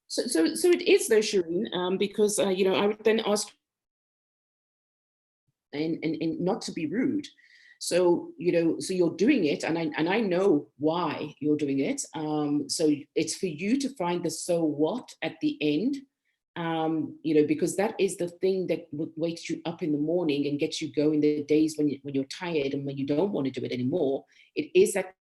So it is though, Shireen, because, you know, I would then ask, and not to be rude. So, you know, so you're doing it, and I know why you're doing it. So it's for you to find the so what at the end, you know, because that is the thing that wakes you up in the morning and gets you going the days when you're tired and when you don't want to do it anymore. It is that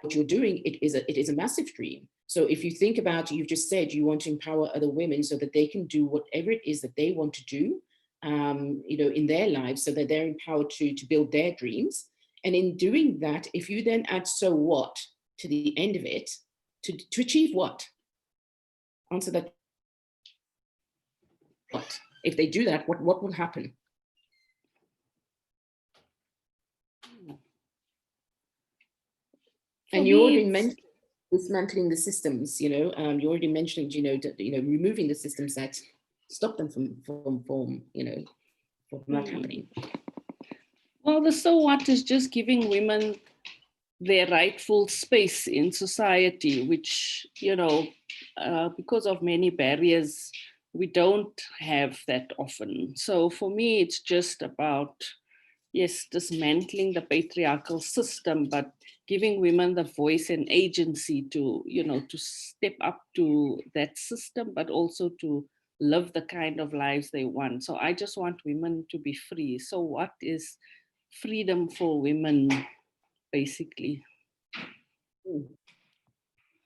what you're doing, it is a massive dream. So if you think about, you've just said you want to empower other women so that they can do whatever it is that they want to do, you know, in their lives, so that they're empowered to build their dreams. And in doing that, if you then add so what to the end of it, to achieve what? Answer that. What? If they do that, what will happen? And you already mentioned dismantling the systems, you know, you already mentioned, you know, removing the systems that stop them from you know, from that happening. Well, the so what is just giving women their rightful space in society, which, you know, because of many barriers, we don't have that often. So for me, it's just about, yes, dismantling the patriarchal system, but giving women the voice and agency to, you know, to step up to that system, but also to live the kind of lives they want. So I just want women to be free. So what is freedom for women, basically?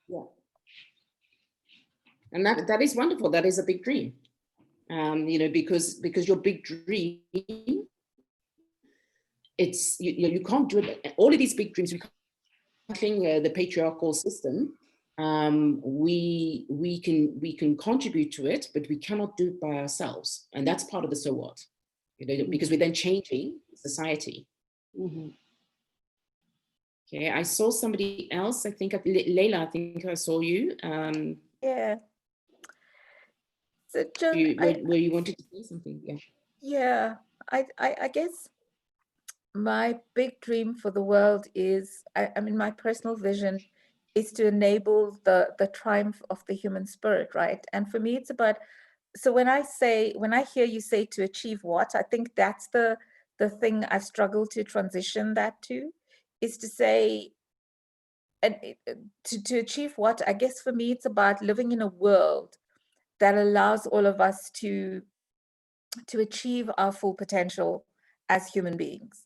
Yeah. And that is wonderful. That is a big dream. You know, because your big dream, it's, you can't do it. All of these big dreams, we can't the patriarchal system. We can contribute to it, but we cannot do it by ourselves. And that's part of the so what, you know, because we're then changing society. Mm-hmm. Okay, I saw somebody else, I think, Leila, I think I saw you. Yeah. So Joan, where you wanted to say something, yeah. Yeah, I guess my big dream for the world is, I mean, my personal vision is to enable the triumph of the human spirit, right? And for me, it's about, so when I hear you say to achieve what, I think that's the thing I've struggled to transition that to, is to say, and to achieve what, I guess for me, it's about living in a world that allows all of us to achieve our full potential as human beings.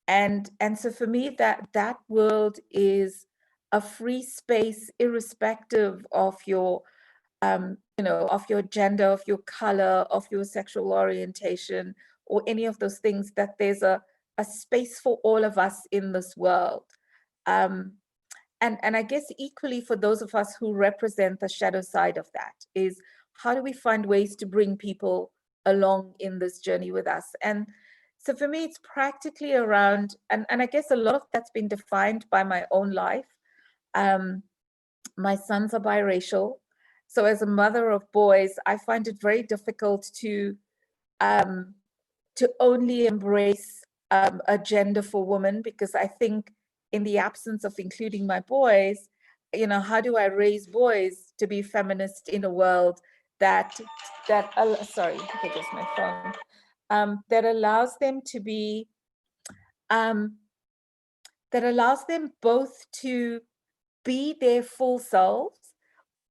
And so for me, that world is a free space, irrespective of your, of your gender, of your color, of your sexual orientation, or any of those things, that there's a space for all of us in this world. And I guess equally for those of us who represent the shadow side of that is, how do we find ways to bring people along in this journey with us? And so for me, it's practically around, and I guess a lot of that's been defined by my own life. My sons are biracial. So as a mother of boys, I find it very difficult to only embrace a gender for women, because I think in the absence of including my boys, how do I raise boys to be feminist in a world that sorry, okay, just my phone, that allows them to be, that allows them both to be their full selves,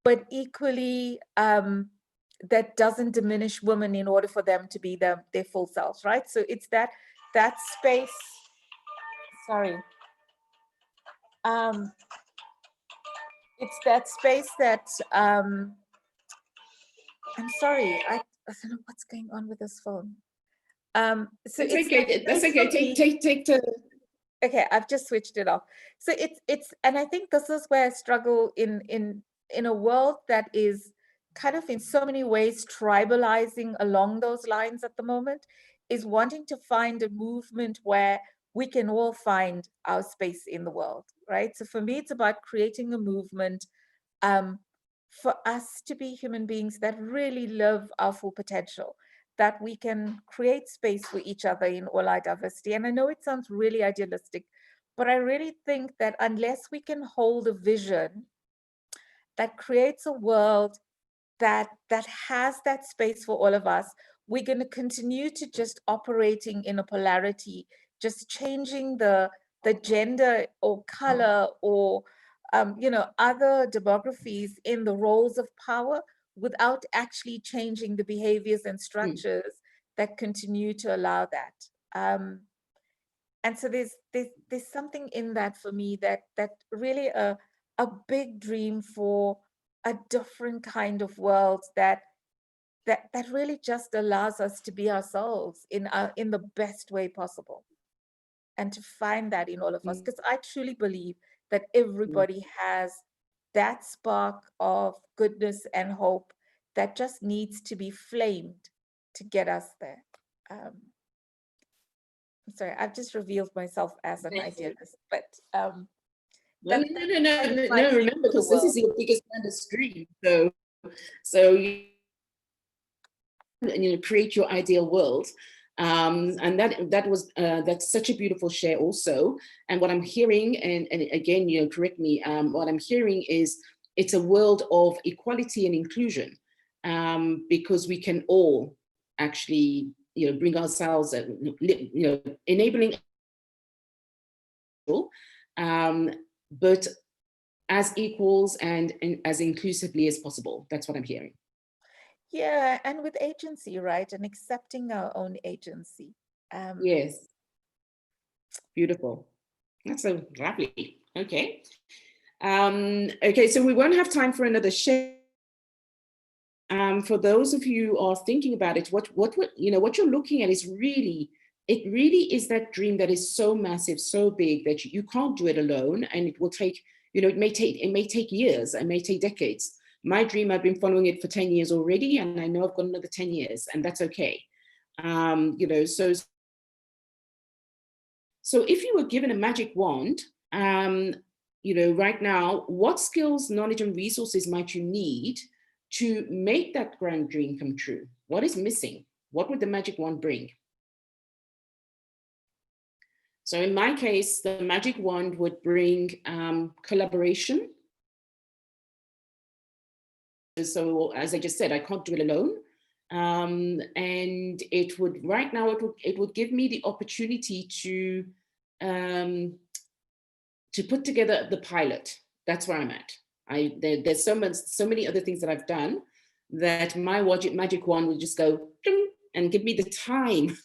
but equally that doesn't diminish women in order for them to be their full selves, right? So it's that space, sorry. It's that space that, I'm sorry, I don't know what's going on with this phone. So it's okay, that's okay, take the... Okay, I've just switched it off. So it's, and I think this is where I struggle in a world that is kind of in so many ways tribalizing along those lines at the moment, is wanting to find a movement where we can all find our space in the world, right? So for me, it's about creating a movement for us to be human beings that really live our full potential, that we can create space for each other in all our diversity. And I know it sounds really idealistic, but I really think that unless we can hold a vision that creates a world that has that space for all of us, we're going to continue to just operating in a polarity, just changing the gender or color or other demographies in the roles of power, without actually changing the behaviors and structures that continue to allow that. And so there's something in that for me that really a big dream for a different kind of world that really just allows us to be ourselves in the best way possible, and to find that in all of us, because I truly believe that everybody has that spark of goodness and hope that just needs to be flamed to get us there. I'm sorry, I've just revealed myself as an idealist, but no, remember, because this is your biggest grandest dream. So you create your ideal world. And that's such a beautiful share also. And what I'm hearing, and again, correct me, what I'm hearing is it's a world of equality and inclusion, because we can all actually, bring ourselves, enabling, but as equals and as inclusively as possible. That's what I'm hearing. Yeah, and with agency, right? And accepting our own agency. Yes. Beautiful. That's so lovely. Okay. Okay, so we won't have time for another share. For those of you who are thinking about it, what you're looking at is really, it really is that dream that is so massive, so big that you can't do it alone, and it will take, it may take years, it may take decades. My dream, I've been following it for 10 years already, and I know I've got another 10 years, and that's okay. So if you were given a magic wand, right now, what skills, knowledge, and resources might you need to make that grand dream come true? What is missing? What would the magic wand bring? So in my case, the magic wand would bring collaboration. So as I just said, I can't do it alone. And it would, right now, it would give me the opportunity to put together the pilot. That's where I'm at. There's so many other things that I've done that my magic wand would just go and give me the time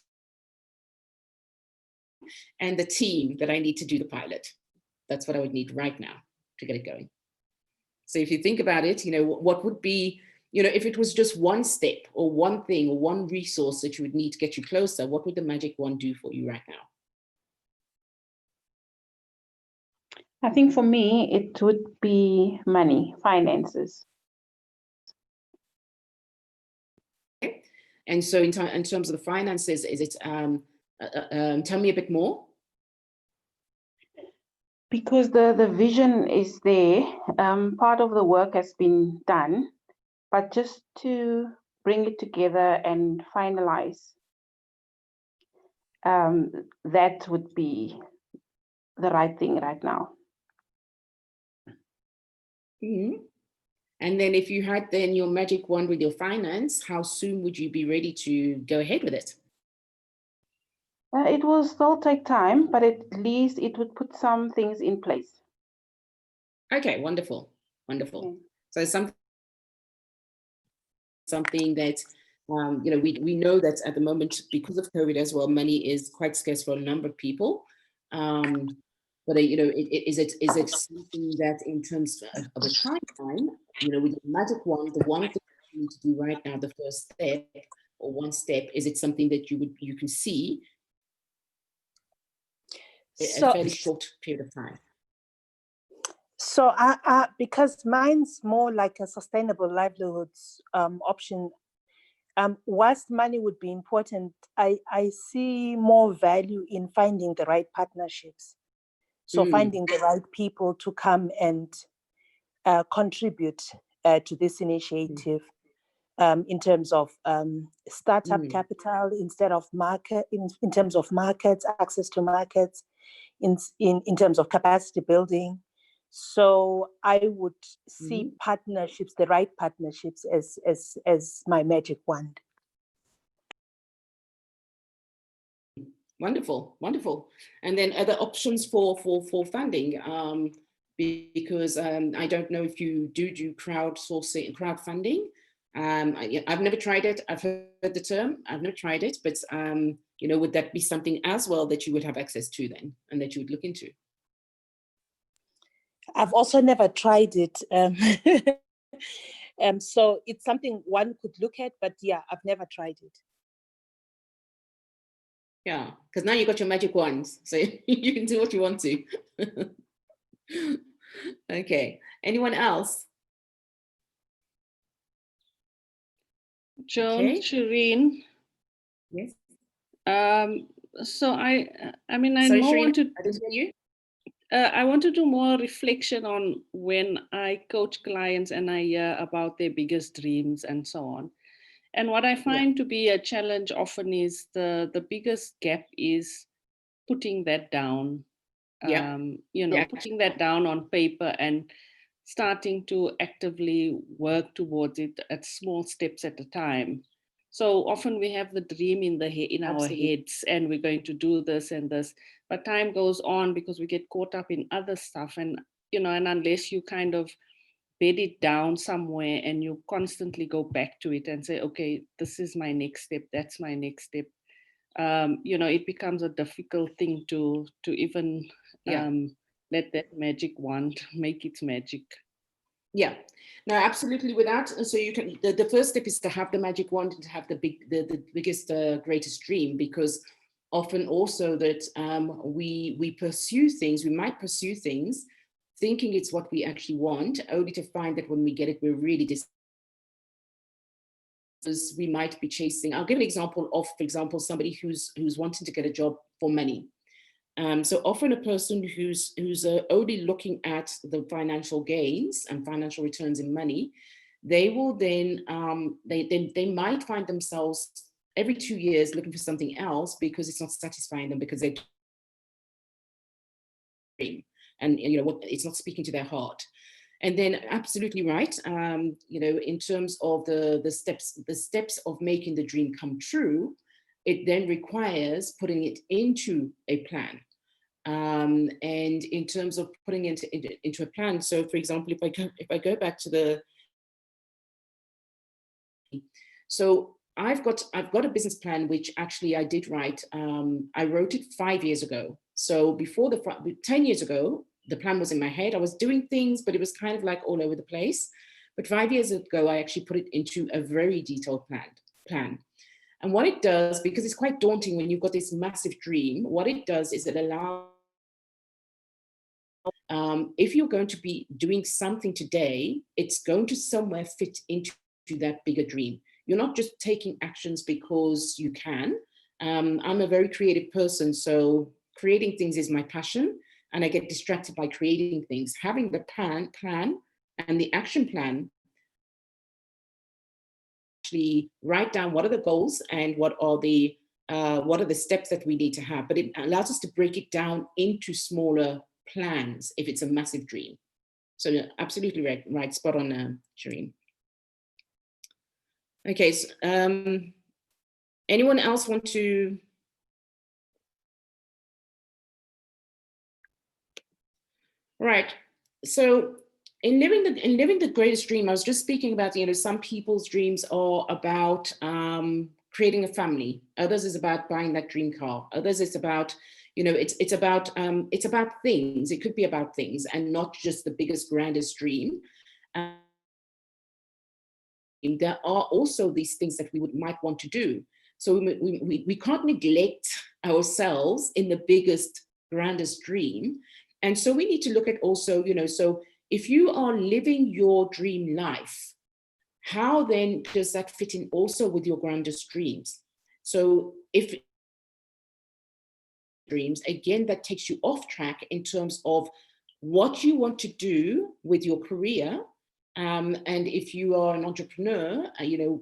and the team that I need to do the pilot. That's what I would need right now to get it going. So if you think about it, you know, what would be, you know, if it was just one step or one thing or one resource that you would need to get you closer, what would the magic wand do for you right now? I think for me, it would be money, finances. Okay. And so in terms of the finances, is it, tell me a bit more. Because the vision is there, part of the work has been done, but just to bring it together and finalize, that would be the right thing right now. Mm-hmm. And then if you had then your magic wand with your finance, how soon would you be ready to go ahead with it? It will still take time, but at least it would put some things in place. Okay, wonderful, wonderful. Okay. So something that, you know, we know that at the moment, because of COVID as well, money is quite scarce for a number of people. But you know, is it something that in terms of a timeline, you know, with the magic wand, the one thing you need to do right now, the first step or one step, is it something that you can see a fairly short period of time? So because mine's more like a sustainable livelihoods option, whilst money would be important, I see more value in finding the right partnerships. So finding the right people to come and contribute to this initiative in terms of startup capital, instead of market, in terms of markets, access to markets, in terms of capacity building. So I would see partnerships, the right partnerships, as my magic wand. Wonderful, wonderful. And then other options for funding, because I don't know if you do crowdsourcing, crowdfunding. I've never tried it. I've heard the term. I've never tried it, but you know, would that be something as well that you would have access to then, and that you would look into? I've also never tried it. So it's something one could look at, but yeah, I've never tried it. Yeah, because now you got your magic wands, so you can do what you want to. Okay, anyone else? Joan, Okay. Shireen. Yes. So I mean, I Sorry, know Shireen, want to. I didn't hear you. I want to do more reflection on when I coach clients and I hear about their biggest dreams and so on. And what I find to be a challenge often is the biggest gap is putting that down. You know, putting that down on paper and starting to actively work towards it at small steps at a time. So often we have the dream in our heads, and we're going to do this and this, but time goes on because we get caught up in other stuff. And, you know, and unless you kind of bed it down somewhere and you constantly go back to it and say, okay, this is my next step, that's my next step, you know, it becomes a difficult thing to even let that magic wand make its magic. Yeah, no, absolutely. With that, so you can. The first step is to have the magic wand and to have the biggest, greatest dream, because often also that we pursue things. We might pursue things, thinking it's what we actually want, only to find that when we get it, we're really we might be chasing. I'll give an example of, for example, somebody who's wanting to get a job for money. So often a person who's only looking at the financial gains and financial returns in money, they will then, they might find themselves every 2 years looking for something else because it's not satisfying them, because they dream, and you know what, it's not speaking to their heart. And then absolutely right, you know, in terms of the steps of making the dream come true, it then requires putting it into a plan. And in terms of putting it into a plan, so for example, if I go back to so I've got a business plan, which actually I did write. I wrote it 5 years ago. So before 10 years ago, the plan was in my head. I was doing things, but it was kind of like all over the place. But 5 years ago, I actually put it into a very detailed plan. And what it does, because it's quite daunting when you've got this massive dream, what it does is it allows, if you're going to be doing something today, it's going to somewhere fit into that bigger dream. You're not just taking actions because you can. I'm a very creative person, so creating things is my passion, and I get distracted by creating things. Having the plan and the action plan, actually write down what are the goals and what are the steps that we need to have, but it allows us to break it down into smaller plans if it's a massive dream. So you're absolutely right, spot on, Shireen. Okay, so, anyone else want to? Right, so in living the greatest dream, I was just speaking about, some people's dreams are about creating a family. Others is about buying that dream car. Others it's about, it's about things. It could be about things and not just the biggest, grandest dream. There are also these things that we might want to do. So we can't neglect ourselves in the biggest, grandest dream. And so we need to look at also, so if you are living your dream life, how then does that fit in also with your grandest dreams? So if dreams, again, that takes you off track in terms of what you want to do with your career. And if you are an entrepreneur,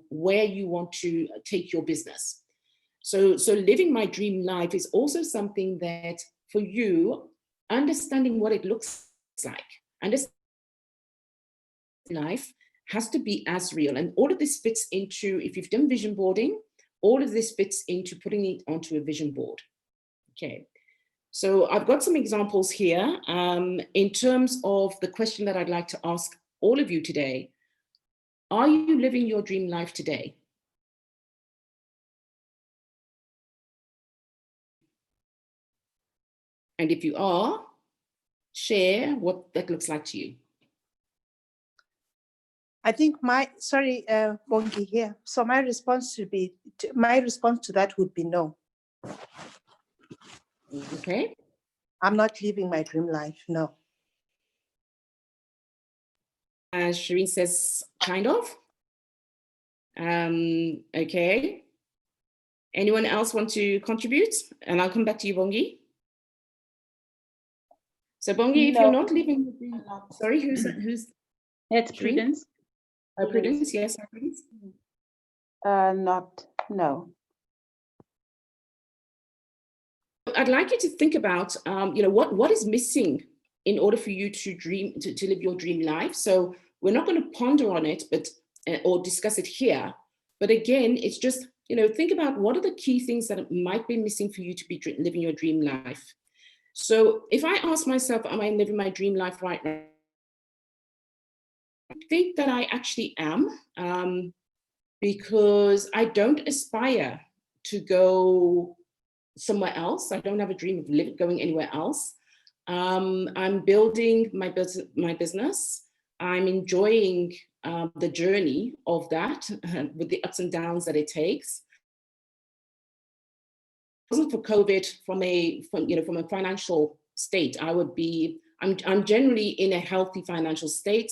where you want to take your business. So living my dream life is also something that for you, understanding what it looks like, understanding life has to be as real. And all of this fits into, if you've done vision boarding, all of this fits into putting it onto a vision board. Okay. So I've got some examples here in terms of the question that I'd like to ask all of you today. Are you living your dream life today? And if you are, share what that looks like to you. I think Bongi here. So my response to that would be no. Okay. I'm not living my dream life, no. Shireen says, kind of. Okay. Anyone else want to contribute? And I'll come back to you, Bongi. So Bongi, if you're not living the dream, sorry, who's? It's Prudence. Prudence, yes, Prudence. Not, no. I'd like you to think about, what is missing in order for you to dream, to live your dream life. So we're not going to ponder on it, but or discuss it here. But again, it's just, think about what are the key things that might be missing for you to be living your dream life. So if I ask myself, am I living my dream life right now? I think that I actually am, because I don't aspire to go somewhere else. I don't have a dream of going anywhere else. I'm building my business. I'm enjoying the journey of that with the ups and downs that it takes. If it wasn't for COVID, from a financial state, I'm generally in a healthy financial state.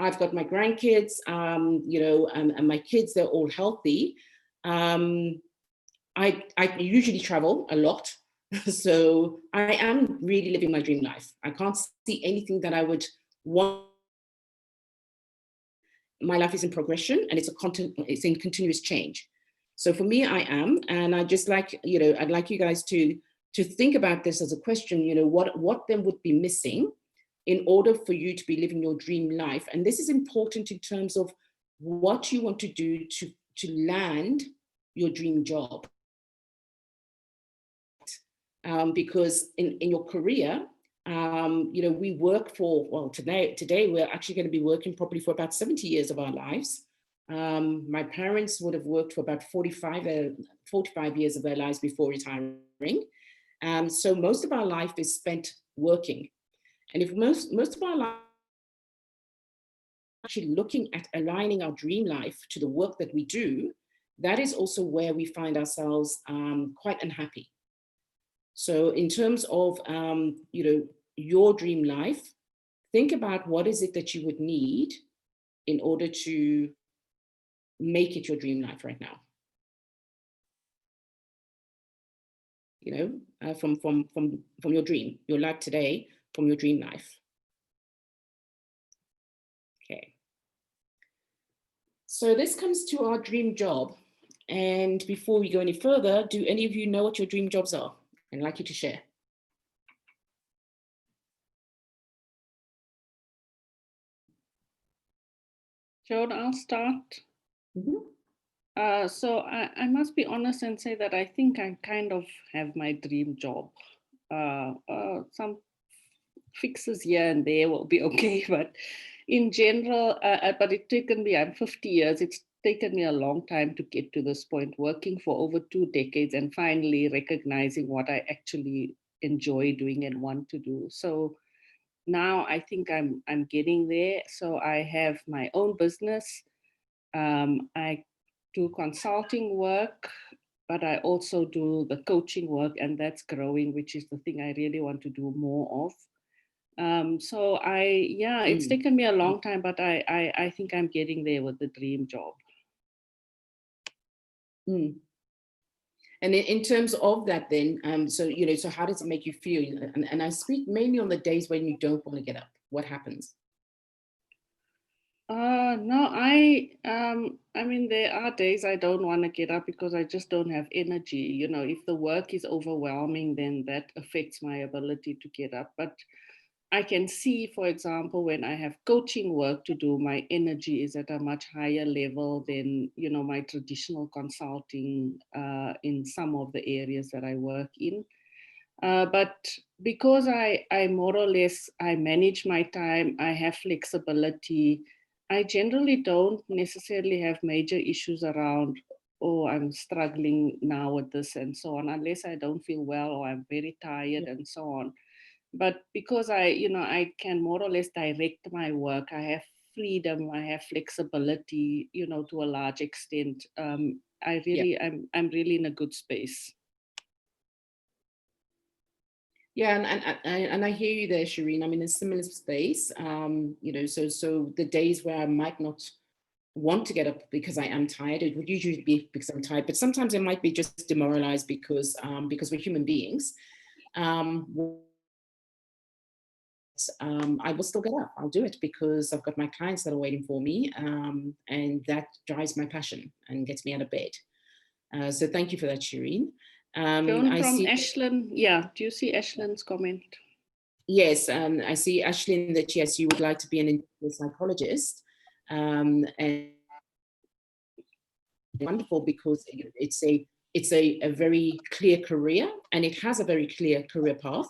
I've got my grandkids, and my kids, they're all healthy. I usually travel a lot, so I am really living my dream life. I can't see anything that I would want. My life is in progression, and it's in continuous change. So for me, I am, and I just like, I'd like you guys to think about this as a question. What then would be missing in order for you to be living your dream life? And this is important in terms of what you want to do to land your dream job. Because in your career, we work for, well, today we're actually going to be working probably for about 70 years of our lives. My parents would have worked for about 45 years of their lives before retiring. So most of our life is spent working. And if most of our life actually looking at aligning our dream life to the work that we do, that is also where we find ourselves quite unhappy. So in terms of, you know, your dream life, think about what is it that you would need in order to make it your dream life right now. You know, from your dream, your life today, from your dream life. Okay. So this comes to our dream job. And before we go any further, do any of you know what your dream jobs are? I'd like you to share. Joan, I'll start. So I must be honest and say that I think I kind of have my dream job. Some fixes here and there will be okay, but in general, but it's taken me, I'm 50 years, it's taken me a long time to get to this point, working for over 2 decades and finally recognizing what I actually enjoy doing and want to do. So now I think I'm getting there. So I have my own business. I do consulting work, but I also do the coaching work, and that's growing, which is the thing I really want to do more of. So it's taken me a long time, but I think I'm getting there with the dream job. And in terms of that then, so, you know, so how does it make you feel? And I speak mainly on the days when you don't want to get up. What happens? No, I mean, there are days I don't want to get up because I just don't have energy. You know, if the work is overwhelming, then that affects my ability to get up. But I can see, for example, when I have coaching work to do, my energy is at a much higher level than, you know, my traditional consulting in some of the areas that I work in. But because I more or less, I manage my time, I have flexibility, I generally don't necessarily have major issues around, oh, I'm struggling now with this and so on, unless I don't feel well or I'm very tired and so on. But because I can more or less direct my work, I have freedom, I have flexibility, you know, to a large extent. I'm really in a good space. Yeah, and I hear you there, Shireen. I'm in a similar space. You know, so the days where I might not want to get up because I am tired, it would usually be because I'm tired, but sometimes it might be just demoralized because we're human beings. I will still get up. I'll do it because I've got my clients that are waiting for me, and that drives my passion and gets me out of bed. So thank you for that, Shireen. Joan, from Ashlyn, yeah, do you see Ashlyn's comment? Yes, I see, Ashlyn, that yes, you would like to be an individual psychologist, and wonderful because it's a very clear career, and it has a very clear career path.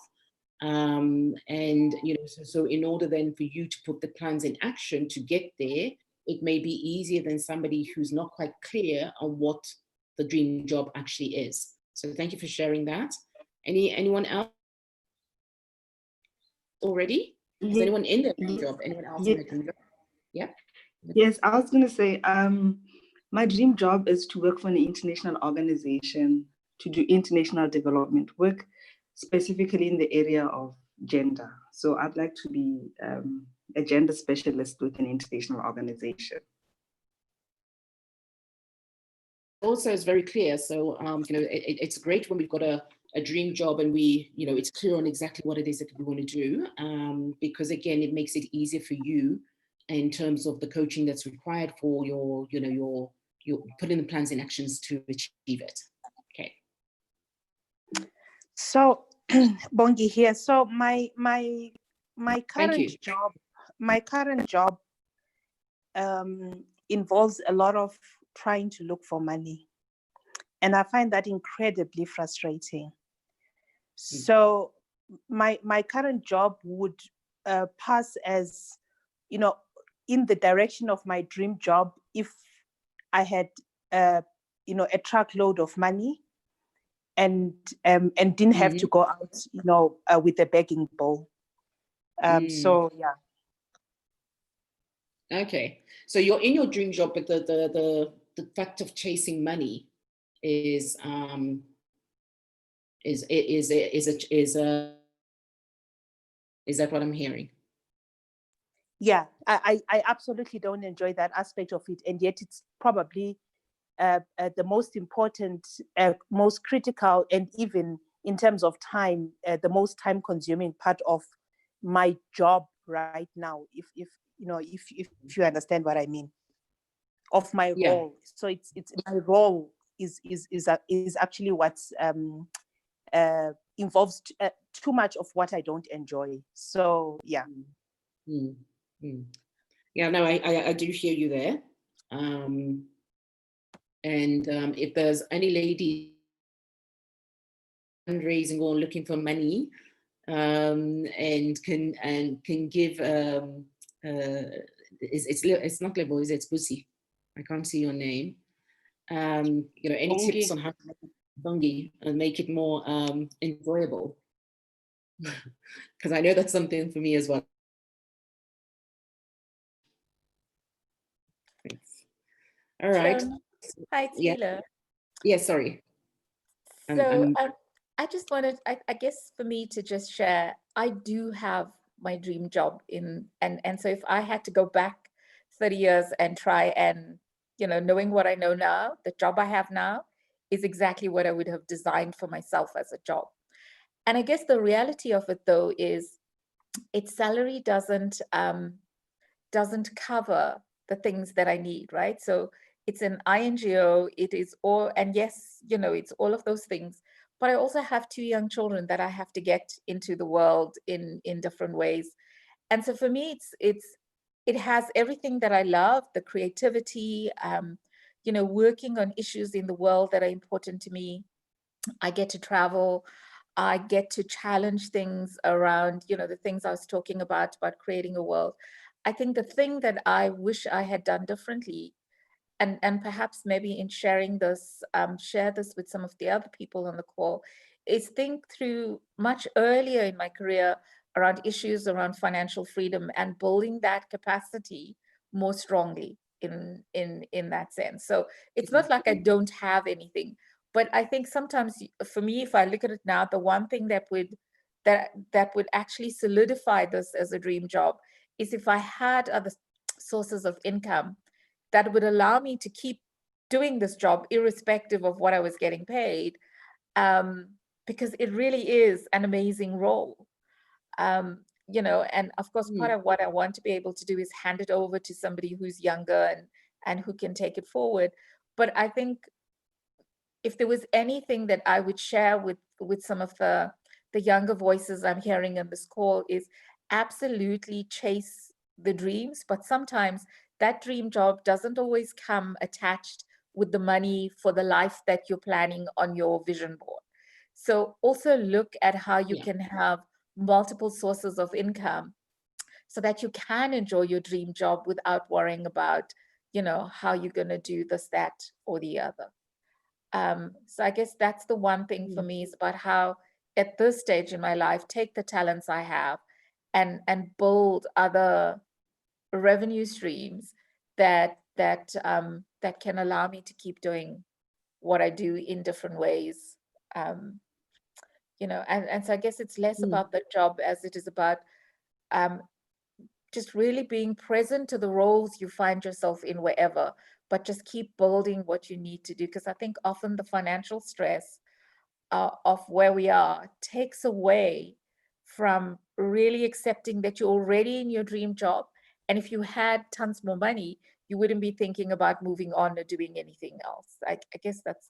And you know, so in order then for you to put the plans in action to get there, it may be easier than somebody who's not quite clear on what the dream job actually is. So thank you for sharing that. Anyone else already? Is anyone in their dream job? Anyone else in their dream job? Yeah. Yes, I was going to say, my dream job is to work for an international organization to do international development work, specifically in the area of gender. So I'd like to be a gender specialist with an international organization. Also, it's very clear. So, you know, it's great when we've got a dream job and we, you know, it's clear on exactly what it is that we want to do, because again, it makes it easier for you in terms of the coaching that's required for your, you know, your putting the plans in actions to achieve it. Okay. So, Bongi here. So my current job involves a lot of trying to look for money, and I find that incredibly frustrating. So my current job would pass as, you know, in the direction of my dream job if I had a truckload of money, and didn't have to go out with a begging bowl. So yeah. Okay, so you're in your dream job, but the fact of chasing money is that what I'm hearing? Yeah, I absolutely don't enjoy that aspect of it, and yet it's probably the most important, most critical, and even in terms of time, the most time-consuming part of my job right now. If you understand what I mean, of my role. So it's my role is actually what's involves too much of what I don't enjoy. So yeah. Yeah, no, I do hear you there. If there's any lady fundraising or looking for money, and can give, it's not Lebo, it's Busi. I can't see your name. Any tips on how to make it Bongi and make it more enjoyable? Because I know that's something for me as well. Thanks. All right. Hi, Tila. Yeah, sorry. So I just wanted, I guess for me to just share, I do have my dream job and so if I had to go back 30 years and try and, knowing what I know now, the job I have now is exactly what I would have designed for myself as a job. And I guess the reality of it though is its salary doesn't cover the things that I need, right? So it's an INGO, it is all, and yes, it's all of those things, but I also have 2 young children that I have to get into the world in different ways. And so for me, it has everything that I love, the creativity, working on issues in the world that are important to me. I get to travel, I get to challenge things around, the things I was talking about creating a world. I think the thing that I wish I had done differently, and perhaps maybe in sharing this, share this with some of the other people on the call, is think through much earlier in my career around issues around financial freedom and building that capacity more strongly in that sense. So it's not like I don't have anything, but I think sometimes for me, if I look at it now, the one thing that would actually solidify this as a dream job is if I had other sources of income that would allow me to keep doing this job irrespective of what I was getting paid, because it really is an amazing role. And of course, part of what I want to be able to do is hand it over to somebody who's younger and who can take it forward. But I think if there was anything that I would share with some of the younger voices I'm hearing on this call, is absolutely chase the dreams, but sometimes that dream job doesn't always come attached with the money for the life that you're planning on your vision board. So also look at how you can have multiple sources of income so that you can enjoy your dream job without worrying about, how you're going to do this, that, or the other. So I guess that's the one thing for me, is about how at this stage in my life, take the talents I have and build other revenue streams that can allow me to keep doing what I do in different ways. And so I guess it's less about the job as it is about just really being present to the roles you find yourself in wherever, but just keep building what you need to do. Because I think often the financial stress of where we are takes away from really accepting that you're already in your dream job. And if you had tons more money, you wouldn't be thinking about moving on or doing anything else. I guess that's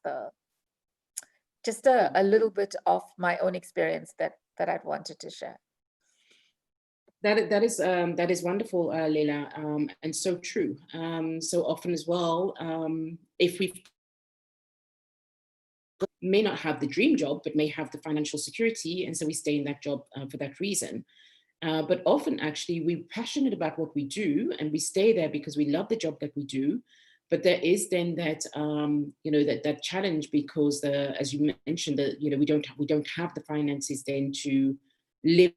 just a little bit of my own experience that I'd wanted to share. That is wonderful, Leila, and so true. So often as well, if we may not have the dream job, but may have the financial security, and so we stay in that job for that reason. But often, actually, we're passionate about what we do, and we stay there because we love the job that we do. But there is then that, you know, that challenge, because as you mentioned, that, you know, we don't have the finances then to live.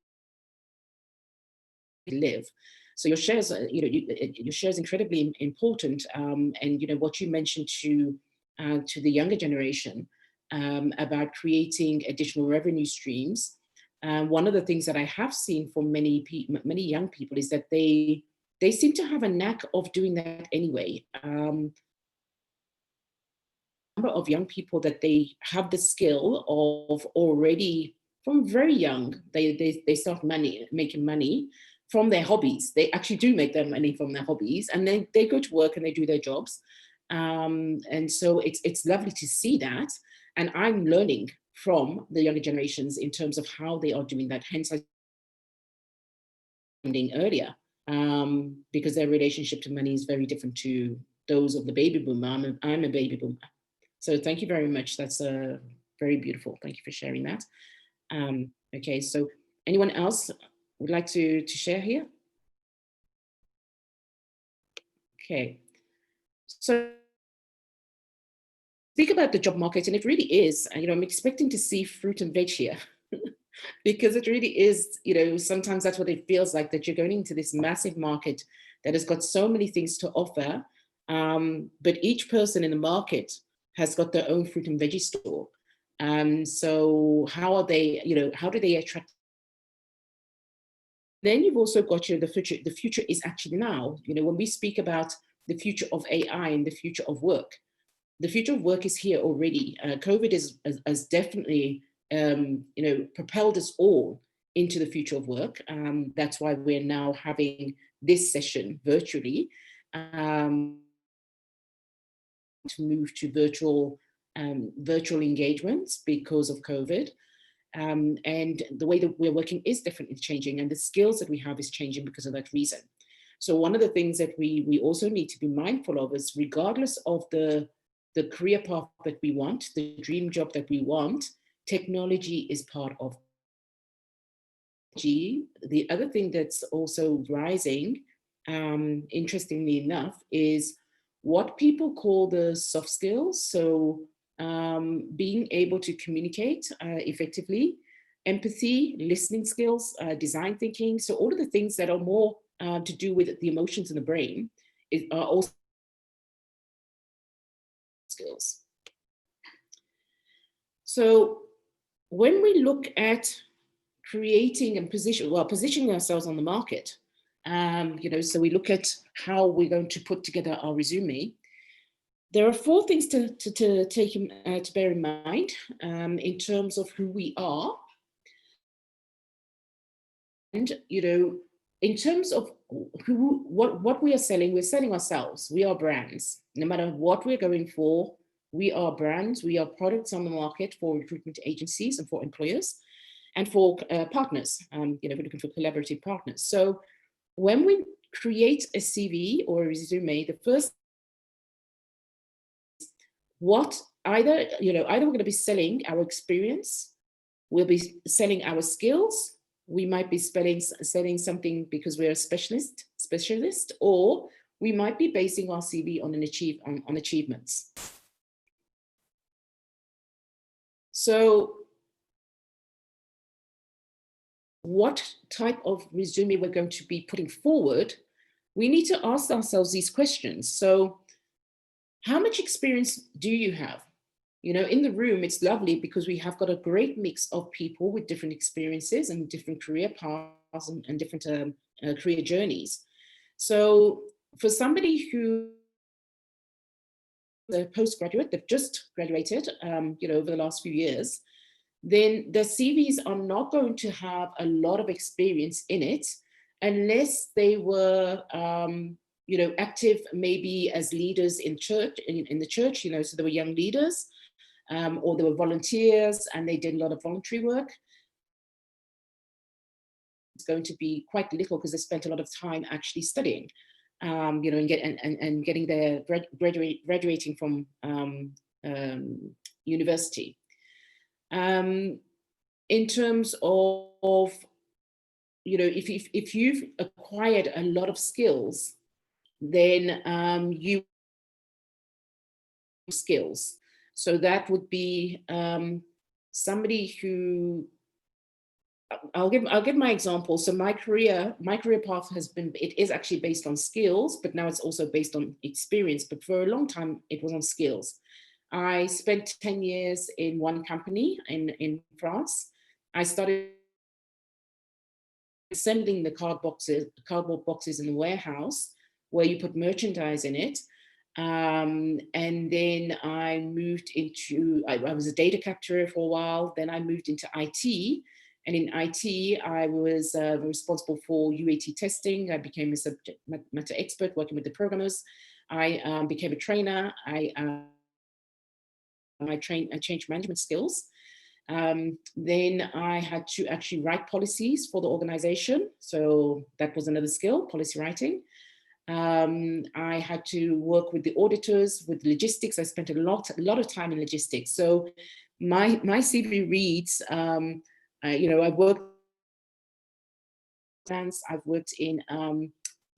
So your shares, you know, your share is incredibly important. And, you know, what you mentioned to the younger generation about creating additional revenue streams. One of the things that I have seen for many young people is that they seem to have a knack of doing that anyway. Number of young people that they have the skill of already from very young, they start making money from their hobbies. They actually do make their money from their hobbies, and then they go to work and they do their jobs. And so it's lovely to see that. And I'm learning from the younger generations in terms of how they are doing that. Hence, I was earlier, because their relationship to money is very different to those of the baby boomer. I'm a baby boomer. So thank you very much. That's very beautiful. Thank you for sharing that. Okay, so anyone else would like to share here? Okay, so speak about the job market, and it really is, you know, I'm expecting to see fruit and veg here. Because it really is, you know, sometimes that's what it feels like, that you're going into this massive market that has got so many things to offer, but each person in the market has got their own fruit and veggie store. So how are they, you know, how do they attract? Then you've also got the future is actually now. You know, when we speak about the future of AI and the future of work, the future of work is here already. COVID has definitely, you know, propelled us all into the future of work. That's why we're now having this session virtually, to move to virtual engagements because of COVID. And the way that we're working is different, it's changing, and the skills that we have is changing because of that reason. So one of the things that we also need to be mindful of is, regardless of the career path that we want, the dream job that we want, technology is part of it. The other thing that's also rising, interestingly enough, is what people call the soft skills. So being able to communicate effectively, empathy, listening skills, design thinking. So all of the things that are more to do with the emotions in the brain are also skills. So when we look at creating and positioning ourselves on the market, you know, so we look at how we're going to put together our resume. There are 4 things to take to bear in mind in terms of who we are, and, you know, in terms of what we are selling. We're selling ourselves. We are brands. No matter what we're going for, we are brands. We are products on the market for recruitment agencies and for employers, and for partners. You know, we're looking for collaborative partners. So when we create a CV or a resume, the first, either we're going to be selling our experience, we'll be selling our skills, we might be selling something because we're a specialist, or we might be basing our CV on achievements. So what type of resume we're going to be putting forward, we need to ask ourselves these questions. So how much experience do you have? You know, in the room, it's lovely because we have got a great mix of people with different experiences and different career paths and different career journeys. So for somebody who is a postgraduate, they've just graduated, you know, over the last few years, then their CVs are not going to have a lot of experience in it unless they were, you know, active maybe as leaders in the church, you know, so they were young leaders, or they were volunteers and they did a lot of voluntary work. It's going to be quite little because they spent a lot of time actually studying, you know, and getting their graduating from university. In terms of, you know, if you've acquired a lot of skills, then you skills. So that would be somebody who, I'll give my example. So my career path it is actually based on skills, but now it's also based on experience. But for a long time, it was on skills. I spent 10 years in one company in France. I started assembling the cardboard boxes in the warehouse where you put merchandise in it. And then I moved into, I was a data capturer for a while. Then I moved into IT. And in IT, I was responsible for UAT testing. I became a subject matter expert working with the programmers. I became a trainer. I changed management skills. Then I had to actually write policies for the organization. So that was another skill, policy writing. I had to work with the auditors, with logistics. I spent a lot of time in logistics. So my CV reads, I've worked I've worked in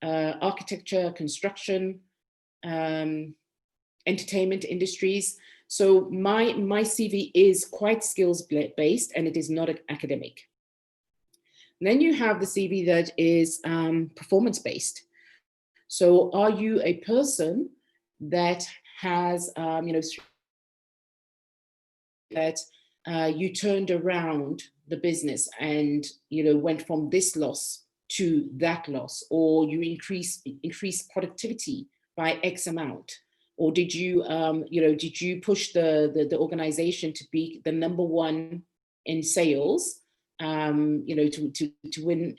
architecture, construction, entertainment industries. So my CV is quite skills based, and it is not academic. And then you have the CV that is performance based. So are you a person that has, that you turned around the business and, went from this loss to that loss, or you increased productivity by X amount? Or did you, did you push the organization to be the #1 in sales, to win?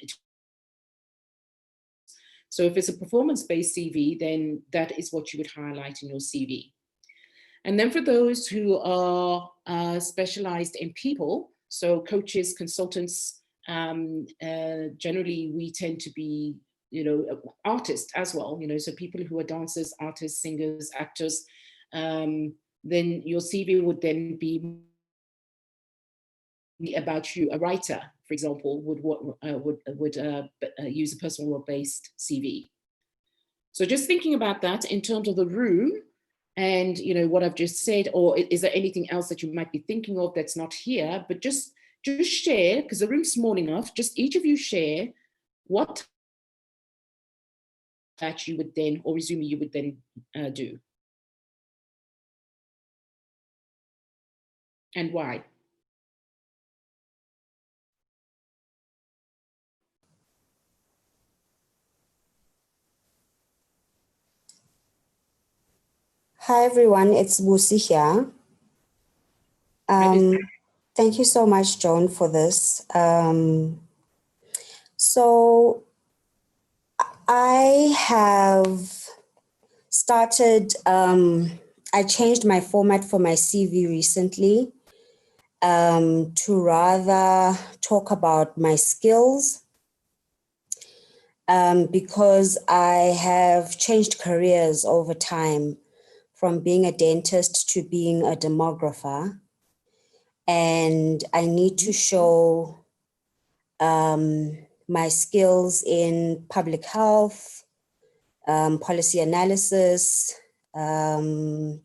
So if it's a performance-based CV, then that is what you would highlight in your CV. And then for those who are specialized in people, so coaches, consultants, generally we tend to be, artists as well, so people who are dancers, artists, singers, actors, then your CV would then be about you. A writer, for example, would use a personal role-based CV. So just thinking about that in terms of the room and what I've just said, or is there anything else that you might be thinking of that's not here? But just share, because the room's small enough, just each of you share what that you would then, or resume you would then do. And why? Hi everyone, it's Busi here. Thank you so much, Joan, for this. So I have started, I changed my format for my CV recently to rather talk about my skills because I have changed careers over time from being a dentist to being a demographer. And I need to show my skills in public health, policy analysis, and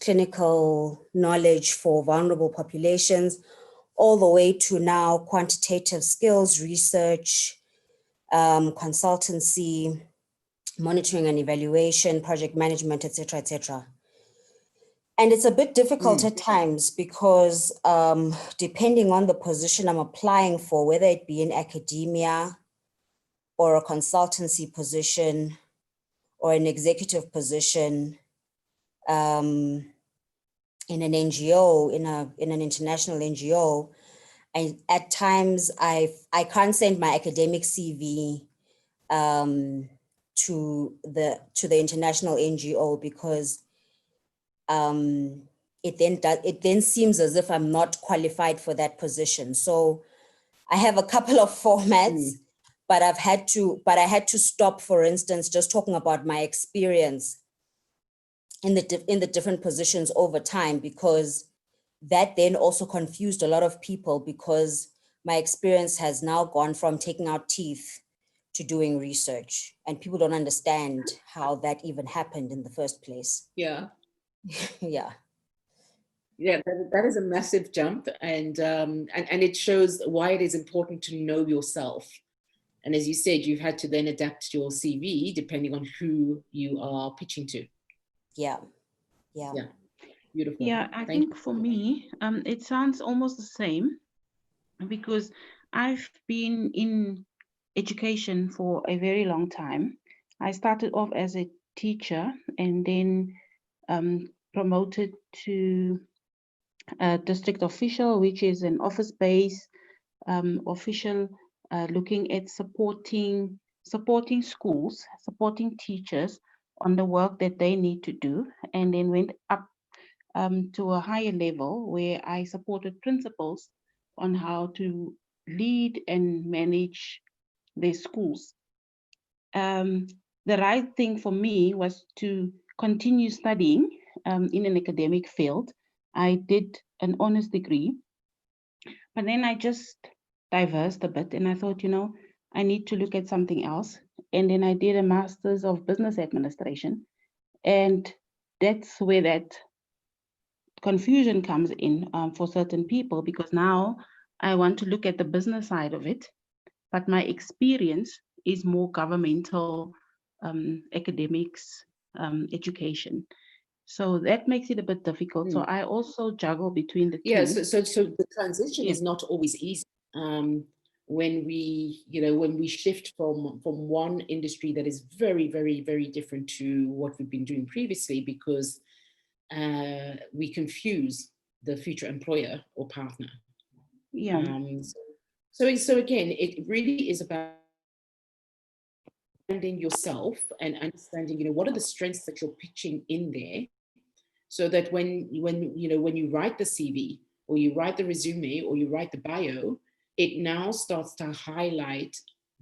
clinical knowledge for vulnerable populations, all the way to now quantitative skills, research, consultancy, monitoring and evaluation, project management, et cetera, And it's a bit difficult at times because depending on the position I'm applying for, whether it be in academia or a consultancy position or an executive position in an NGO, in an international NGO, and at times I can't send my academic CV to the international NGO because it then seems as if I'm not qualified for that position. So I have a couple of formats, but I had to stop, for instance, just talking about my experience in the different positions over time, because that then also confused a lot of people, because my experience has now gone from taking out teeth to doing research, and people don't understand how that even happened in the first place. Yeah. Yeah. Yeah, that is a massive jump, and it shows why it is important to know yourself. And as you said, you've had to then adapt your CV depending on who you are pitching to. Yeah. Yeah. Yeah. Beautiful. Yeah, I Thank think for me, it sounds almost the same, because I've been in education for a very long time. I started off as a teacher and then promoted to a district official, which is an office-based official, looking at supporting schools, supporting teachers on the work that they need to do, and then went up to a higher level where I supported principals on how to lead and manage their schools. The right thing for me was to continue studying in an academic field. I did an honors degree, but then I just diversed a bit and I thought, I need to look at something else. And then I did a master's of business administration. And that's where that confusion comes in for certain people, because now I want to look at the business side of it, but my experience is more governmental, academics, education. So that makes it a bit difficult. So I also juggle between the two. Yeah, so the transition is not always easy. When we shift from one industry that is very, very, very different to what we've been doing previously, because we confuse the future employer or partner. Yeah. So again, it really is about understanding yourself and understanding, what are the strengths that you're pitching in there, so that when you write the CV or you write the resume or you write the bio, it now starts to highlight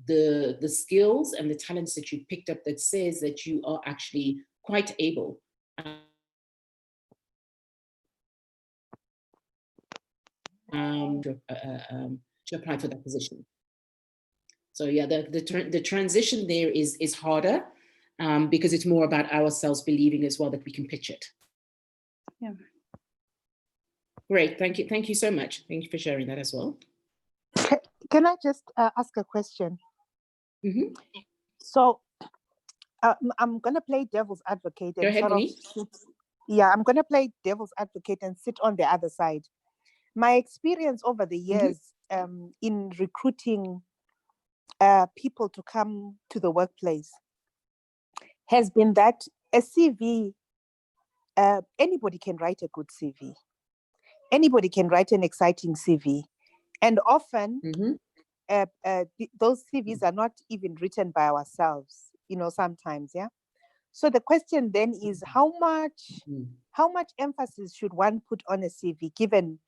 the skills and the talents that you picked up, that says that you are actually quite able to apply for that position. So yeah, the transition there is harder because it's more about ourselves believing as well that we can pitch it. Yeah. Great, thank you so much. Thank you for sharing that as well. Can I just ask a question? Mm-hmm. So I'm going to play devil's advocate. Go ahead, Winnie. Yeah, I'm going to play devil's advocate and sit on the other side. My experience over the years in recruiting people to come to the workplace has been that a CV, anybody can write a good CV. Anybody can write an exciting CV. And often those CVs are not even written by ourselves, sometimes, yeah? So the question then is how much emphasis should one put on a CV given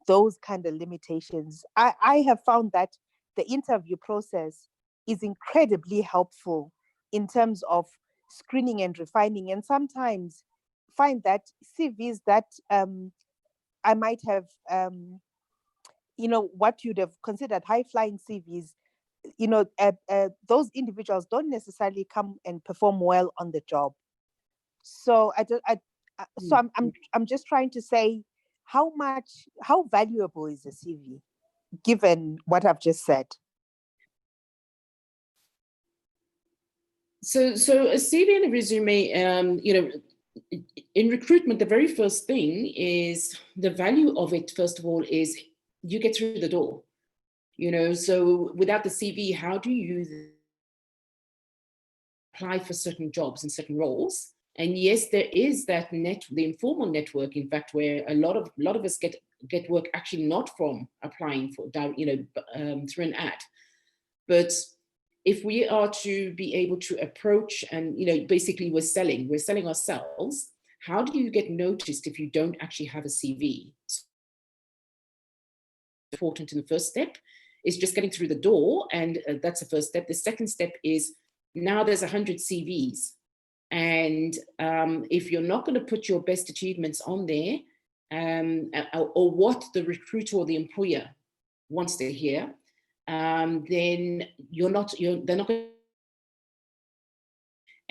those kind of limitations? I have found that the interview process is incredibly helpful in terms of screening and refining, and sometimes find that CVs that I might have, what you'd have considered high-flying CVs, those individuals don't necessarily come and perform well on the job. So I'm just trying to say, how valuable is a CV, given what I've just said? So a CV and a resume, in recruitment, the very first thing is the value of it. First of all, is you get through the door. So without the CV, how do you apply for certain jobs and certain roles? And yes, there is that the informal network, in fact, where a lot of us get work actually not from applying for, through an ad. But if we are to be able to approach and, basically we're selling ourselves, how do you get noticed if you don't actually have a CV? Important in the first step is just getting through the door, and that's the first step. The second step is, now there's 100 CVs, and if you're not going to put your best achievements on there, or what the recruiter or the employer wants to hear, then they're not going.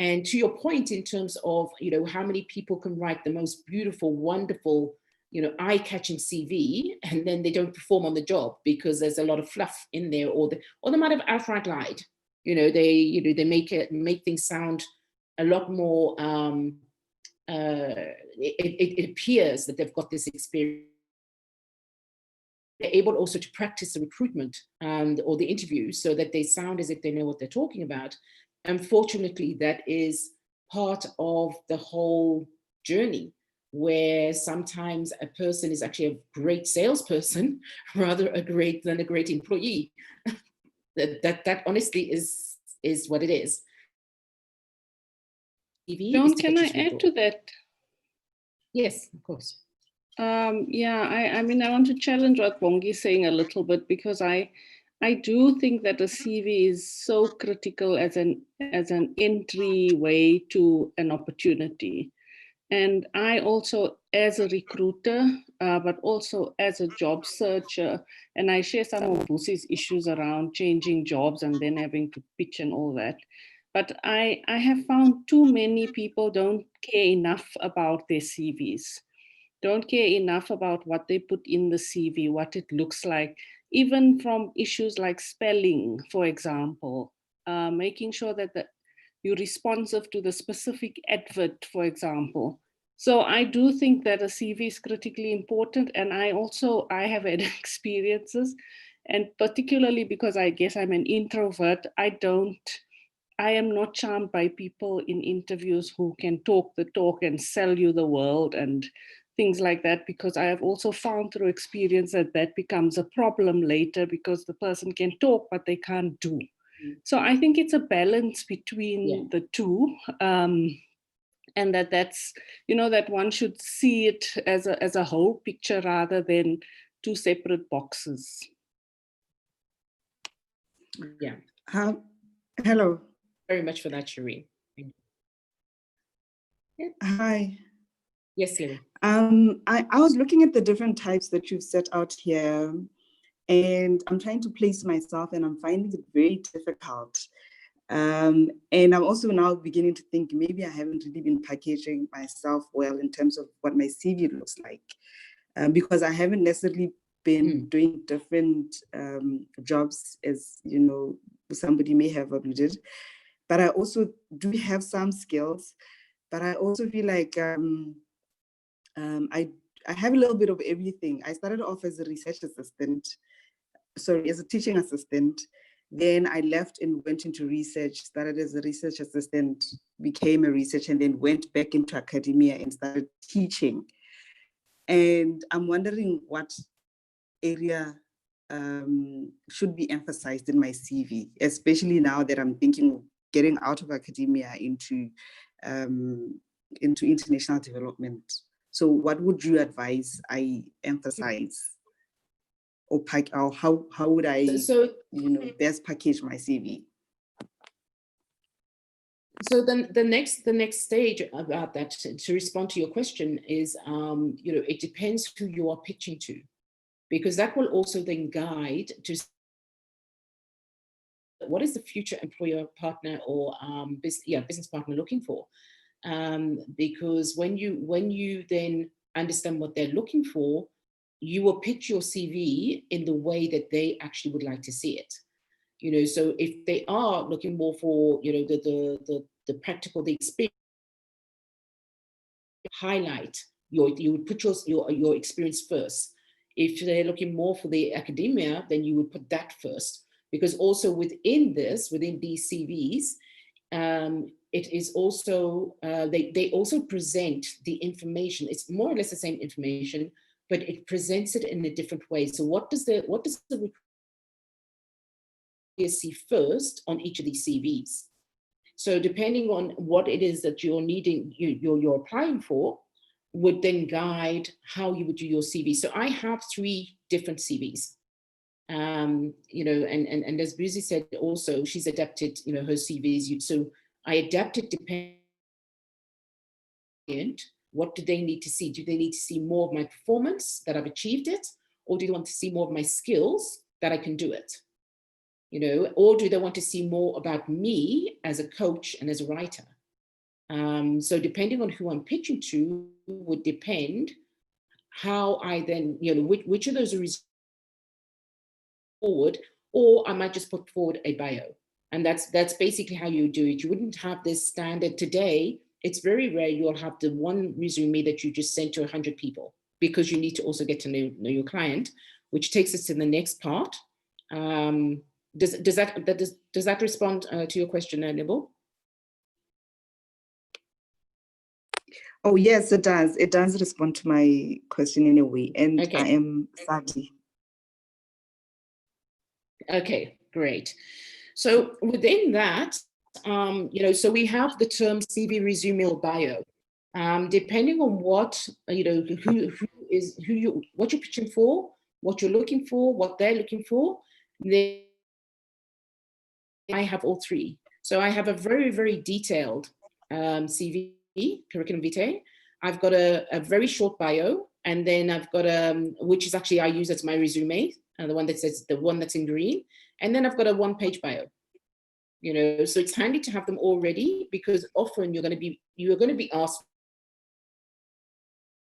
And to your point in terms of, how many people can write the most beautiful, wonderful, eye-catching CV, and then they don't perform on the job because there's a lot of fluff in there, or they might have outright lied. They make things sound a lot more. It appears that they've got this experience. They're able also to practice the recruitment or the interview so that they sound as if they know what they're talking about. Unfortunately, that is part of the whole journey, where sometimes a person is actually a great salesperson rather than a great employee. that honestly is what it is. John, can I add to that? Yes, of course. Yeah, I mean, I want to challenge what Bongi is saying a little bit, because I do think that a CV is so critical as an entry way to an opportunity. And I also, as a recruiter, but also as a job searcher, and I share some of Busi's issues around changing jobs and then having to pitch and all that. But I have found too many people don't care enough about their CVs, don't care enough about what they put in the CV, what it looks like, even from issues like spelling, for example, making sure that you're responsive to the specific advert, for example. So I do think that a CV is critically important. And I have had experiences, and particularly because I guess I'm an introvert, I am not charmed by people in interviews who can talk the talk and sell you the world and things like that, because I have also found through experience that becomes a problem later, because the person can talk, but they can't do. So I think it's a balance between the two, and that's, that one should see it as a whole picture rather than two separate boxes. Yeah. Hello. Very much for that, Shireen. Yeah. Hi. Yes, Lily. I was looking at the different types that you've set out here, and I'm trying to place myself, and I'm finding it very difficult. And I'm also now beginning to think maybe I haven't really been packaging myself well in terms of what my CV looks like, because I haven't necessarily been doing different jobs as, somebody may have alluded, but I also do have some skills, but I also feel like I have a little bit of everything. I started off as a as a teaching assistant. Then I left and went into research, started as a research assistant, became a researcher, and then went back into academia and started teaching. And I'm wondering what area should be emphasized in my CV, especially now that I'm thinking of getting out of academia into international development. So what would you advise I emphasize? Or how would I, best package my CV? So then the next stage about that, to respond to your question, is it depends who you are pitching to, because that will also then guide to what is the future employer partner or business partner looking for, because when you then understand what they're looking for, you will pitch your CV in the way that they actually would like to see it. So if they are looking more for, the practical, the experience, highlight you would put your experience first. If they're looking more for the academia, then you would put that first, because also within these CVs, it is also, they also present the information. It's more or less the same information, but it presents it in a different way. So what does the see first on each of these CVs? So depending on what it is that you're needing, you're applying for, would then guide how you would do your CV. So I have 3 different CVs. And as Busi said, also she's adapted, her CVs. So I adapted depending what do they need to see? Do they need to see more of my performance, that I've achieved it? Or do they want to see more of my skills, that I can do it? Or do they want to see more about me as a coach and as a writer? So depending on who I'm pitching to would depend how I then, which of those are forward, or I might just put forward a bio. And that's basically how you do it. You wouldn't have this standard today. It's very rare you'll have the one resume that you just sent to 100 people, because you need to also get to know your client, which takes us to the next part. Does that respond to your question, Nibble? Oh, yes, it does. It does respond to my question in a way. And Okay. I am Sadi. Okay, great. So within that, so we have the term CV, resume, or bio. Depending on what, what you're pitching for, what you're looking for, what they're looking for, I have all three. So I have a very, very detailed CV, curriculum vitae. I've got a very short bio, and then I've got which is actually I use as my resume, the one that says the one that's in green, and then I've got a one-page bio. So it's handy to have them all ready, because often you're going to be asked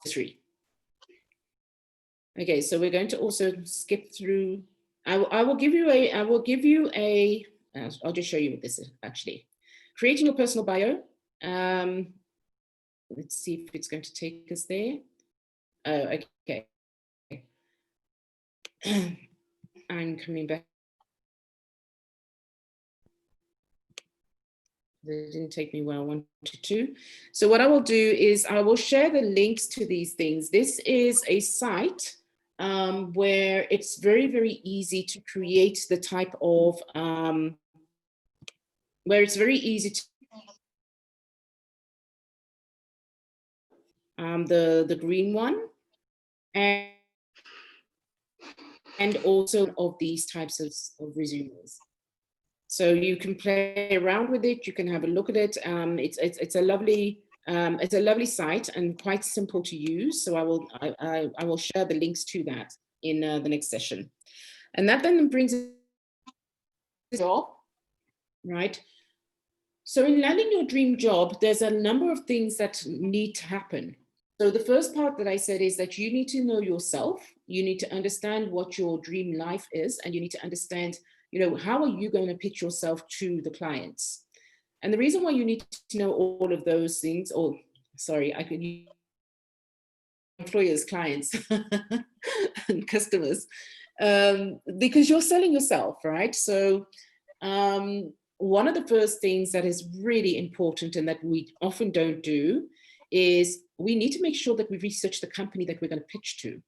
three. Okay, so we're going to also skip through. I will give you a. I'll just show you what this is actually. Creating your personal bio. Let's see if it's going to take us there. Oh, okay. I'm coming back. It didn't take me where I wanted to. So what I will do is I will share the links to these things. This is a site where it's very, very easy to create the type of, where it's very easy to, the green one, and also of these types of resumes. So you can play around with it. You can have a look at it. It's a lovely site and quite simple to use. So I will share the links to that in the next session. And that then brings us job, right? So in landing your dream job, there's a number of things that need to happen. So the first part that I said is that you need to know yourself. You need to understand what your dream life is, and you need to understand, how are you going to pitch yourself to the clients? And the reason why you need to know all of those things, or sorry, I could use employers, clients, and customers, because you're selling yourself, right? So one of the first things that is really important and that we often don't do is we need to make sure that we research the company that we're going to pitch to.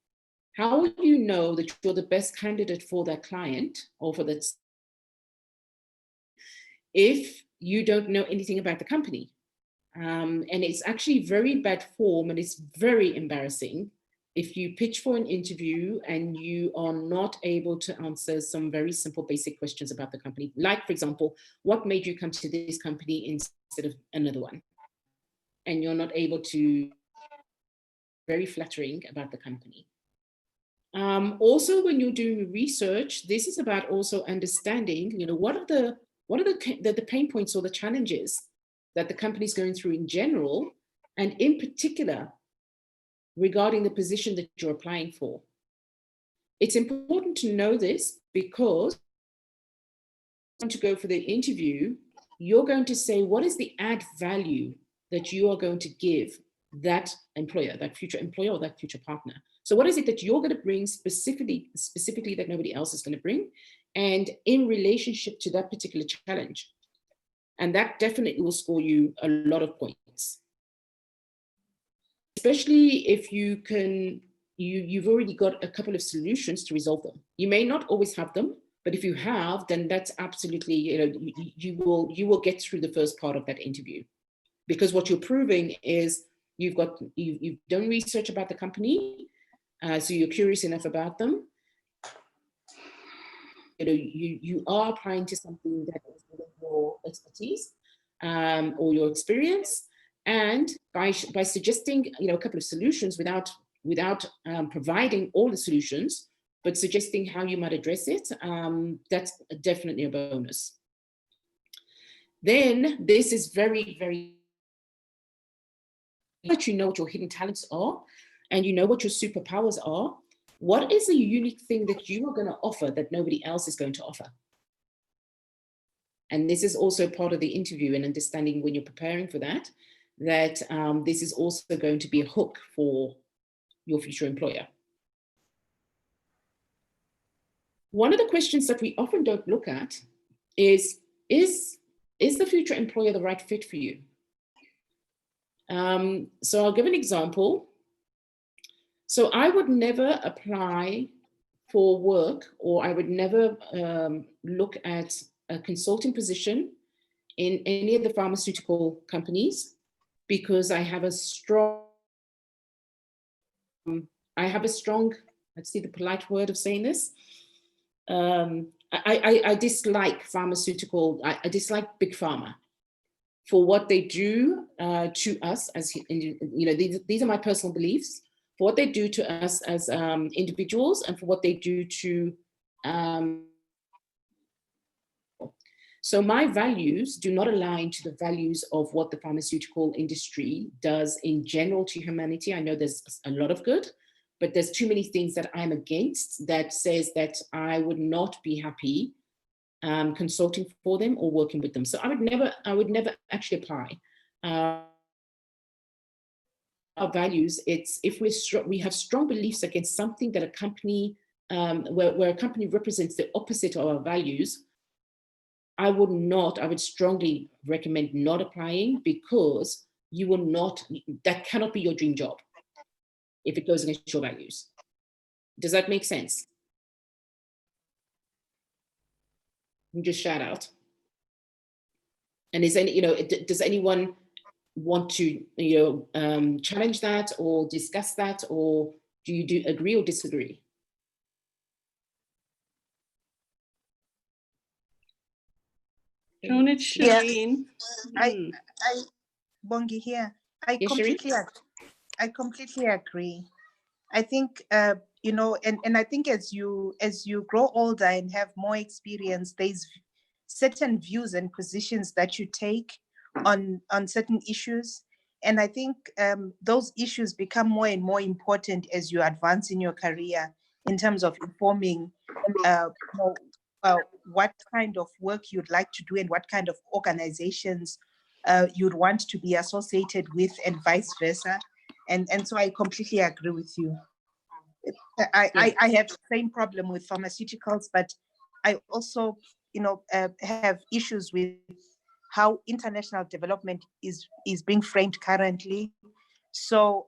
How will you know that you're the best candidate for that client or for that if you don't know anything about the company? And it's actually very bad form, and it's very embarrassing if you pitch for an interview and you are not able to answer some very simple basic questions about the company. Like, for example, what made you come to this company instead of another one? And you're not able to, very flattering about the company. Also, when you're doing research, this is about also understanding, what are the pain points or the challenges that the company is going through in general, and in particular, regarding the position that you're applying for. It's important to know this because when you go for the interview, you're going to say, what is the add value that you are going to give that employer, that future employer, or that future partner? So what is it that you're going to bring specifically that nobody else is going to bring, and in relationship to that particular challenge? And that definitely will score you a lot of points. Especially if you've already got a couple of solutions to resolve them. You may not always have them, but if you have, then that's absolutely, you will get through the first part of that interview. Because what you're proving is you've done research about the company, so you're curious enough about them. You are applying to something that is within your expertise or your experience, and by suggesting a couple of solutions without providing all the solutions, but suggesting how you might address it, that's definitely a bonus. Then this is very, very that you know what your hidden talents are and you know what your superpowers are, what is a unique thing that you are going to offer that nobody else is going to offer? And this is also part of the interview and understanding when you're preparing for that, that this is also going to be a hook for your future employer. One of the questions that we often don't look at is the future employer the right fit for you? So I'll give an example. So I would never apply for work, or I would never look at a consulting position in any of the pharmaceutical companies, because I have a strong, let's see the polite word of saying this. I dislike pharmaceutical, I dislike big pharma for what they do to us as, you know, these are my personal beliefs, for what they do to us as individuals and for what they do to, so my values do not align to the values of what the pharmaceutical industry does in general to humanity. I know there's a lot of good, but there's too many things that I'm against that says that I would not be happy consulting for them or working with them. So I would never actually apply. Our values, it's if we have strong beliefs against something that a company, where a company represents the opposite of our values, I would strongly recommend not applying, because you will not, that cannot be your dream job if it goes against your values. Does that make sense? You just shout out. And is any, you know, does anyone want to, you know, challenge that or discuss that, or do you agree or disagree? Joan, it's Shireen. I Bongi here. I completely agree. I think you know, and I think as you grow older and have more experience, there's certain views and positions that you take on certain issues, and I think those issues become more and more important as you advance in your career, in terms of informing you know, what kind of work you'd like to do and what kind of organizations you'd want to be associated with, and vice versa. And so I completely agree with you. I have the same problem with pharmaceuticals, but I also, you know, have issues with how international development is being framed currently. So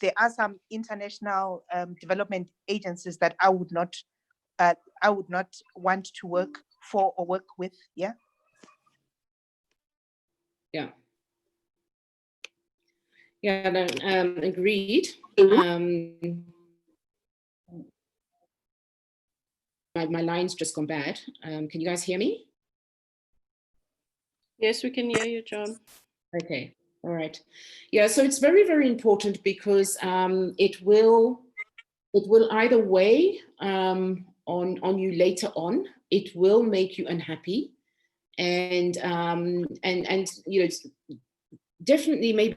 there are some international development agencies that I would not want to work for or work with. Yeah. Yeah. Yeah, no, agreed. My line's just gone bad. Can you guys hear me? Yes, we can hear you, John. Okay, all right. Yeah, so it's very, very important, because it will either weigh on you later on. It will make you unhappy, and you know, it's definitely maybe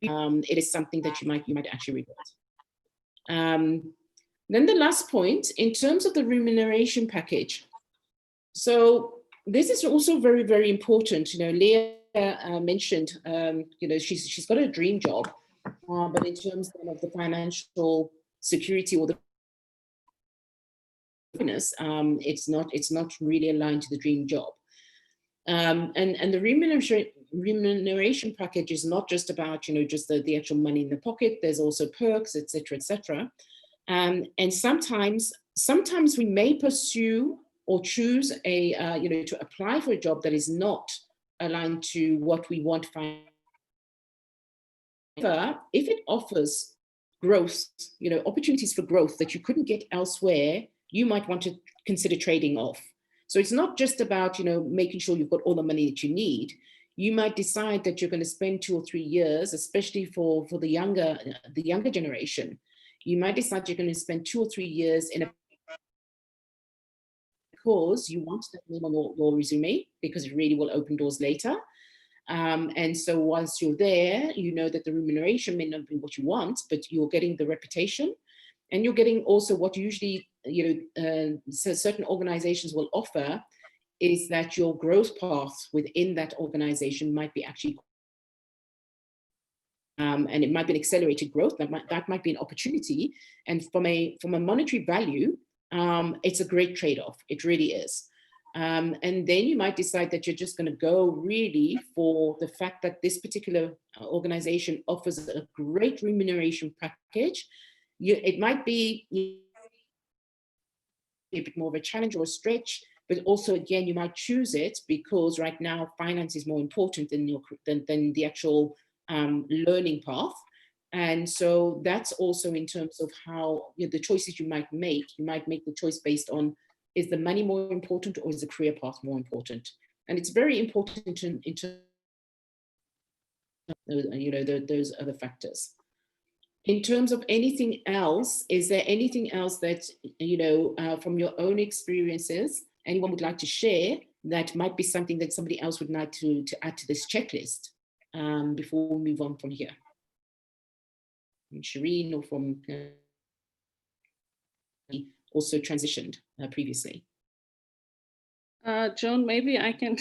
it is something that you might actually regret. Then the last point, in terms of the remuneration package. So this is also very, very important. You know, Leah mentioned, you know, she's got a dream job, but in terms of the financial security or the happiness, it's not really aligned to the dream job. And the remuneration package is not just about, you know, just the actual money in the pocket. There's also perks, etc., etc. And sometimes we may pursue or choose a, you know, to apply for a job that is not aligned to what we want. However, if it offers growth, you know, opportunities for growth that you couldn't get elsewhere, you might want to consider trading off. So it's not just about, you know, making sure you've got all the money that you need. You might decide that you're going to spend 2 or 3 years, especially for the younger generation. You might decide you're going to spend 2 or 3 years in a, because you want that name on your resume, because it really will open doors later. And so once you're there, you know that the remuneration may not be what you want, but you're getting the reputation, and you're getting also what usually, so certain organizations will offer is that your growth path within that organization might be actually, and it might be an accelerated growth, that might be an opportunity. And from a monetary value, it's a great trade-off, it really is. And then you might decide that you're just going to go really for the fact that this particular organization offers a great remuneration package. It might be a bit more of a challenge or a stretch, but also again, you might choose it because right now finance is more important than the actual learning path. And so that's also in terms of how the choices you might make. You might make the choice based on, is the money more important or is the career path more important? And it's very important in terms of, those other factors. In terms of anything else, is there anything else that, from your own experiences, anyone would like to share that might be something that somebody else would like to add to this checklist before we move on from here? From Shireen or from also transitioned previously? Joan, maybe I can,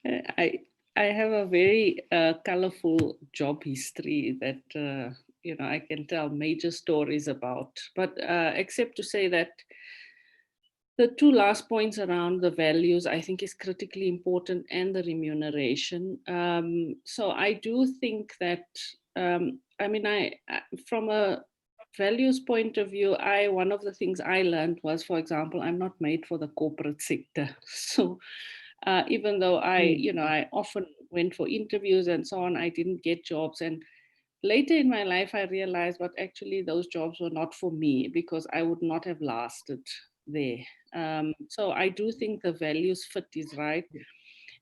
I have a very colorful job history that, I can tell major stories about, but except to say that the two last points around the values, I think, is critically important, and the remuneration. So I do think that, from a values point of view, one of the things I learned was, for example, I'm not made for the corporate sector. So even though I often went for interviews and so on, I didn't get jobs. And later in my life, I realized, but actually those jobs were not for me because I would not have lasted there. So I do think the values fit is right.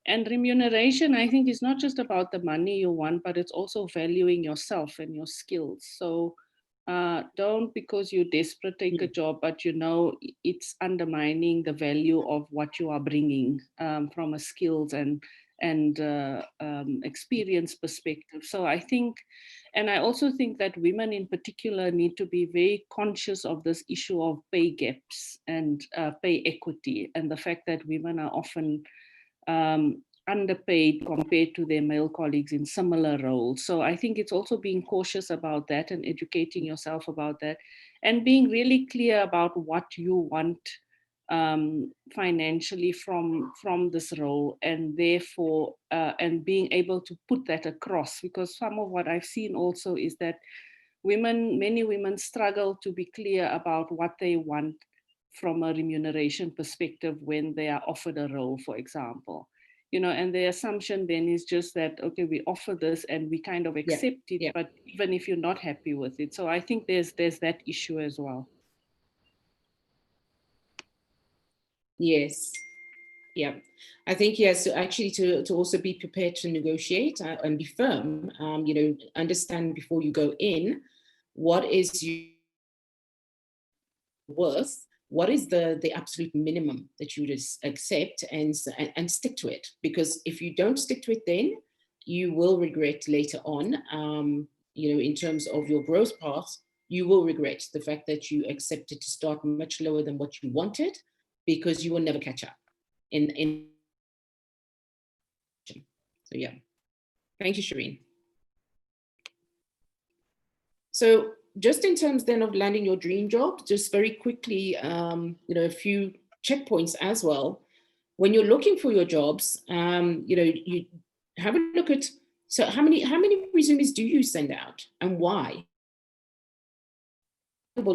And remuneration, I think, is not just about the money you want, but it's also valuing yourself and your skills. So don't, because you're desperate, take a job, but it's undermining the value of what you are bringing from a skills and experience perspective. So I think, and I also think that women in particular need to be very conscious of this issue of pay gaps and pay equity, and the fact that women are often underpaid compared to their male colleagues in similar roles. So I think it's also being cautious about that and educating yourself about that, and being really clear about what you want financially from this role, and therefore and being able to put that across, because some of what I've seen also is that many women struggle to be clear about what they want from a remuneration perspective when they are offered a role, for example. And the assumption then is just that, okay, we offer this and we kind of accept it, but even if you're not happy with it. So I think there's that issue as well. Yes. Yeah, I think, yes, so actually to also be prepared to negotiate and be firm, understand before you go in, what is your worth, what is the absolute minimum that you just accept, and stick to it. Because if you don't stick to it, then you will regret later on, in terms of your growth path, you will regret the fact that you accepted to start much lower than what you wanted, because you will never catch up. So yeah, thank you, Shireen. So just in terms then of landing your dream job, just very quickly, a few checkpoints as well. When you're looking for your jobs, you have a look at, so how many resumes do you send out and why?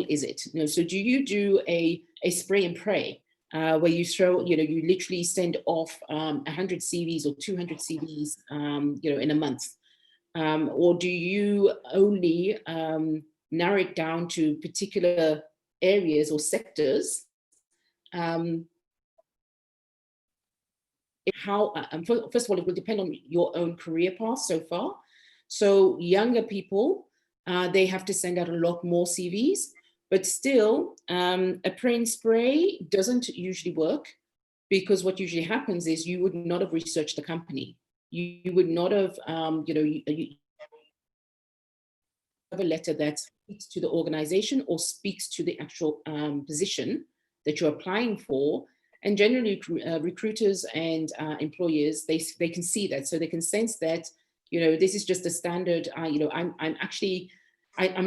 Is it? So do you do a spray and pray? Where you throw, you literally send off 100 CVs or 200 CVs, in a month? Or do you only narrow it down to particular areas or sectors? First of all, it will depend on your own career path so far. So younger people, they have to send out a lot more CVs. But still, a pray and spray doesn't usually work, because what usually happens is you would not have researched the company. you would not have, you have a letter that speaks to the organization or speaks to the actual position that you're applying for. And generally, recruiters and employers, they can see that, so they can sense that, this is just a standard. I'm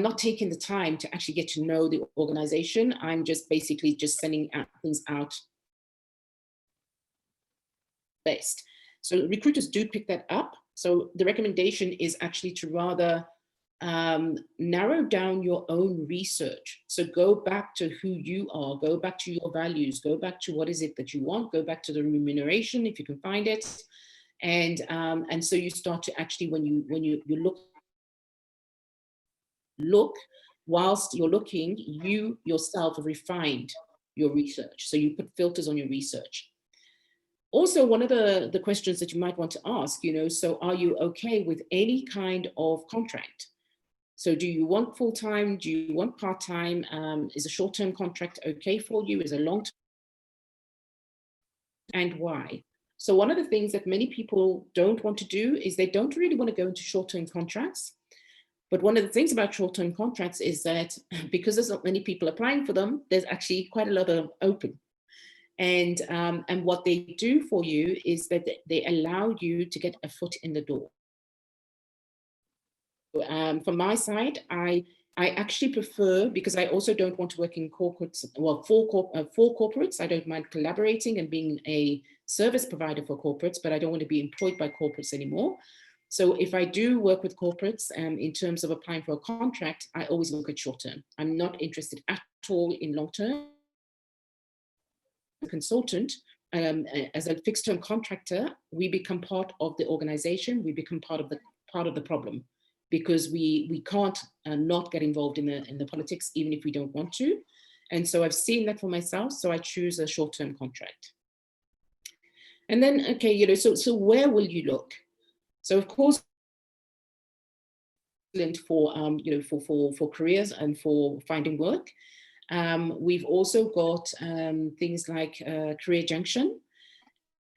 not taking the time to actually get to know the organization. I'm just basically just sending things out best. So recruiters do pick that up. So the recommendation is actually to rather narrow down your own research. So go back to who you are, go back to your values, go back to what is it that you want, go back to the remuneration if you can find it. And so you start to actually, when you look, whilst you're looking, you yourself have refined your research. So you put filters on your research. Also, one of the questions that you might want to ask, so are you okay with any kind of contract? So do you want full-time? Do you want part-time? Is a short-term contract okay for you? Is a long-term? And why? So one of the things that many people don't want to do is they don't really want to go into short-term contracts. But one of the things about short-term contracts is that because there's not many people applying for them, there's actually quite a lot of open. And what they do for you is that they allow you to get a foot in the door. From my side, I actually prefer, because I also don't want to work in corporates, well, for corporates. I don't mind collaborating and being a service provider for corporates, but I don't want to be employed by corporates anymore. So if I do work with corporates in terms of applying for a contract, I always look at short term. I'm not interested at all in long term. Consultant, as a fixed term contractor, we become part of the organization. We become part of the problem, because we can't not get involved in the politics, even if we don't want to. And so I've seen that for myself. So I choose a short term contract. And then, okay, so where will you look? So of course, for careers and for finding work. We've also got things like Career Junction.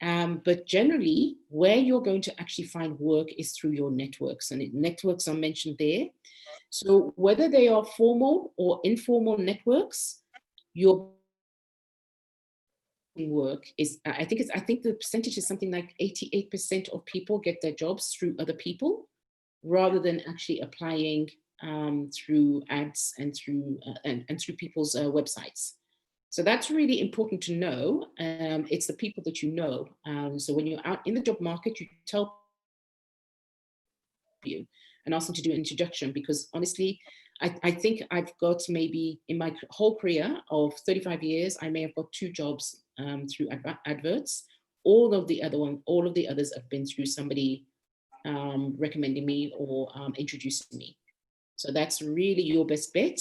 But generally, where you're going to actually find work is through your networks, and networks are mentioned there. So whether they are formal or informal networks, your work is, I think the percentage is something like 88% of people get their jobs through other people, rather than actually applying through ads and through people's websites. So that's really important to know. It's the people that you know. So when you're out in the job market, you tell you and ask them to do an introduction, because honestly, I think I've got maybe in my whole career of 35 years, I may have got 2 jobs through adverts. All of the others have been through somebody recommending me or introducing me. So that's really your best bet.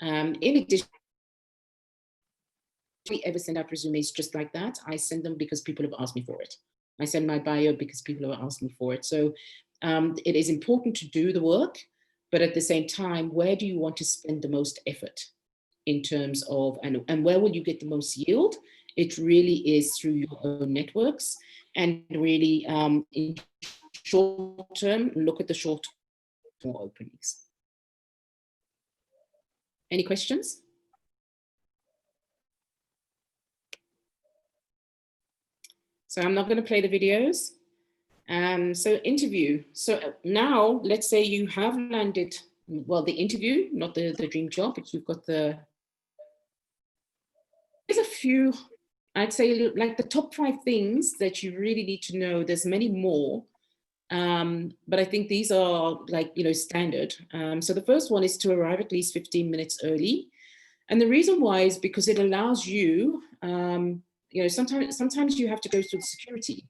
In addition, I ever send out resumes just like that. I send them because people have asked me for it. I send my bio because people have asked me for it. So it is important to do the work, but at the same time, where do you want to spend the most effort in terms of, and where will you get the most yield? It really is through your own networks, and really in short term, look at the short term openings. Any questions? So I'm not going to play the videos. So interview. So now let's say you have landed, well, the interview, not the dream job, but you've got there's a few, I'd say like the top 5 things that you really need to know. There's many more, but I think these are like, standard. So the first one is to arrive at least 15 minutes early. And the reason why is because it allows you, sometimes you have to go through the security.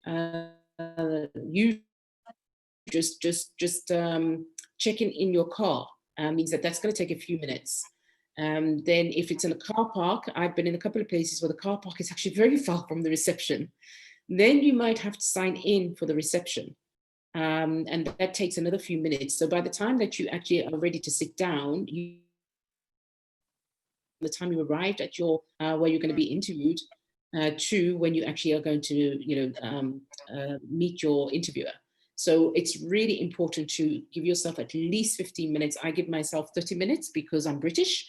You just checking in your car means that's going to take a few minutes. Then if it's in a car park, I've been in a couple of places where the car park is actually very far from the reception. Then you might have to sign in for the reception. And that takes another few minutes. So by the time that you actually are ready to sit down, the time you arrived at your where you're going to be interviewed, to when you actually are going to, meet your interviewer. So it's really important to give yourself at least 15 minutes. I give myself 30 minutes because I'm British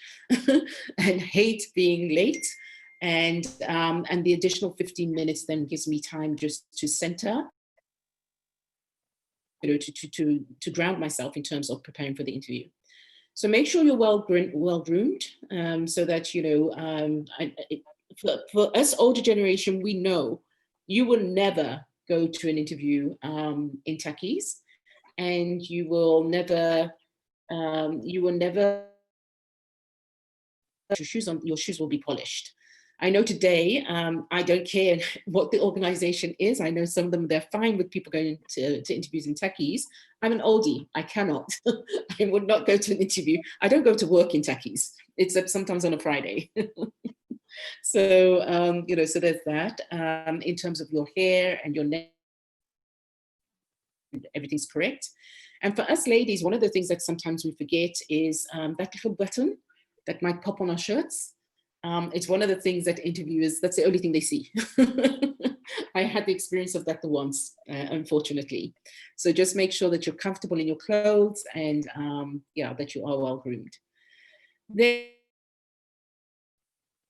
and hate being late. And the additional 15 minutes then gives me time just to center, to ground myself in terms of preparing for the interview. So make sure you're well groomed, so that, for us older generation, we know you will never go to an interview in tackies, and your shoes will be polished. I know today, I don't care what the organization is. I know some of them, they're fine with people going to interviews in tackies. I'm an oldie, I cannot. I would not go to an interview. I don't go to work in tackies, except sometimes on a Friday. So, so there's that. In terms of your hair and your neck, everything's correct. And for us ladies, one of the things that sometimes we forget is that little button that might pop on our shirts. It's one of the things that interviewers, that's the only thing they see. I had the experience of that once, unfortunately. So just make sure that you're comfortable in your clothes and that you are well groomed. There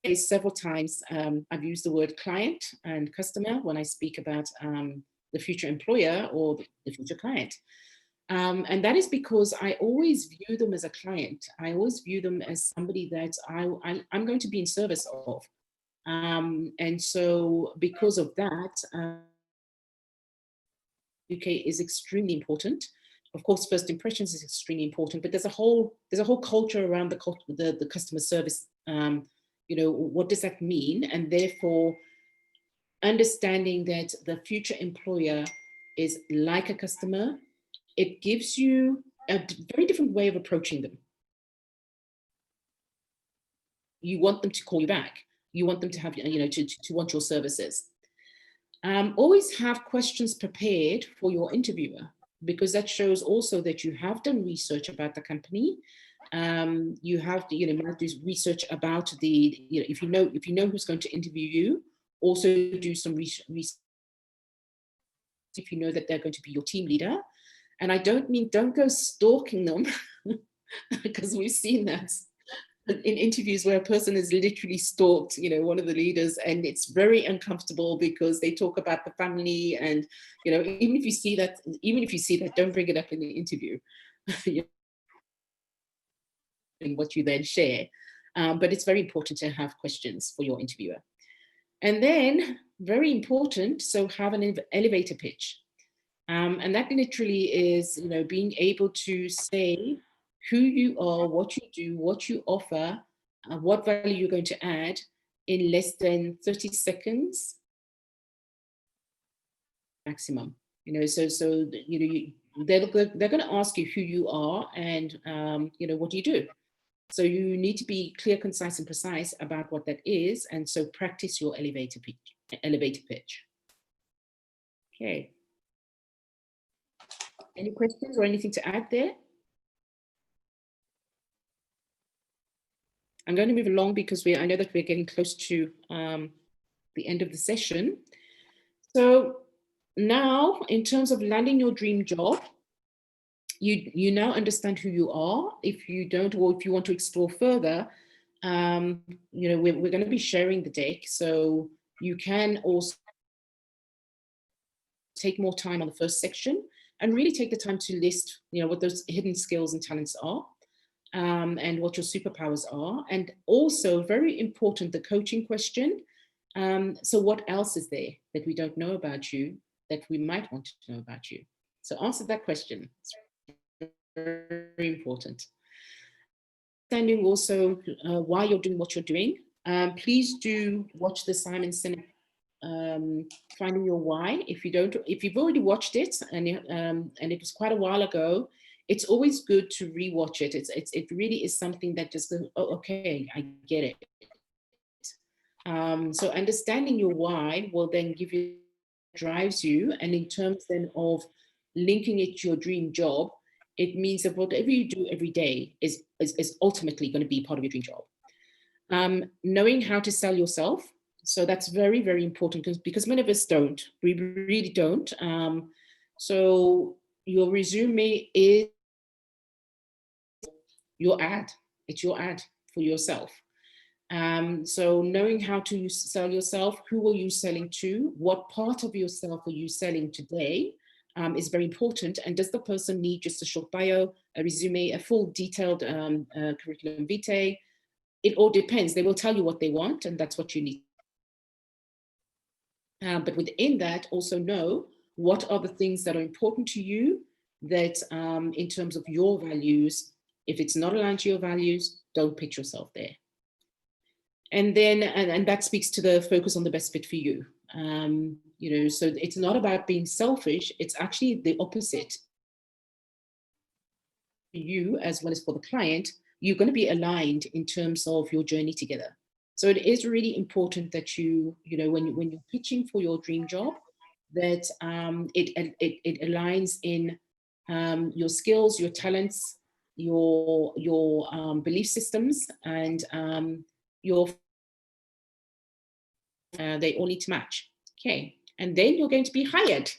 is several times I've used the word client and customer when I speak about the future employer or the future client. And that is because I always view them as a client. I always view them as somebody that I'm going to be in service of. And so because of that, UK is extremely important. Of course, first impressions is extremely important, but there's a whole culture around the customer service. What does that mean? And therefore, understanding that the future employer is like a customer, it gives you a very different way of approaching them. You want them to call you back. You want them to have, to want your services. Always have questions prepared for your interviewer, because that shows also that you have done research about the company. You have to, might do research about if you know who's going to interview you, also do some research if you know that they're going to be your team leader. And I don't mean, don't go stalking them, because we've seen that in interviews where a person is literally stalked, one of the leaders, and it's very uncomfortable because they talk about the family, and even if you see that, don't bring it up in the interview. And what you then share, but it's very important to have questions for your interviewer. And then, very important, so have an elevator pitch. And that literally is, being able to say who you are, what you do, what you offer, what value you're going to add in less than 30 seconds maximum. So they're going to ask you who you are and what do you do. So you need to be clear, concise, and precise about what that is, and so practice your elevator pitch. Okay. Any questions or anything to add there? I'm going to move along because I know that we're getting close to the end of the session. So now, in terms of landing your dream job, you now understand who you are. If you don't, or if you want to explore further, we're going to be sharing the deck, so you can also take more time on the first section and really take the time to list, what those hidden skills and talents are, and what your superpowers are. And also, very important, the coaching question. So what else is there that we don't know about you that we might want to know about you? So answer that question. It's very important. Understanding also why you're doing what you're doing. Please do watch the Simon Sinek Finding Your Why. If you've already watched it and it was quite a while ago, it's always good to rewatch it. It really is something that just goes, oh, okay, I get it. So understanding your why will then give you, drives you, and in terms then of linking it to your dream job, it means that whatever you do every day is ultimately going to be part of your dream job. Knowing how to sell yourself. So that's very, very important because many of us don't. We really don't. So your resume is your ad. It's your ad for yourself. So knowing how to sell yourself, who are you selling to? What part of yourself are you selling today? Is very important. And does the person need just a short bio, a resume, a full detailed curriculum vitae? It all depends. They will tell you what they want, and that's what you need. But within that, also know what are the things that are important to you that in terms of your values, if it's not aligned to your values, don't pitch yourself there. And then, and that speaks to the focus on the best fit for you. You know, so it's not about being selfish, it's actually the opposite. You, as well as for the client, you're going to be aligned in terms of your journey together. So it is really important that you know, when you're pitching for your dream job, that it aligns in your skills, your talents, your belief systems, and they all need to match. Okay, and then you're going to be hired.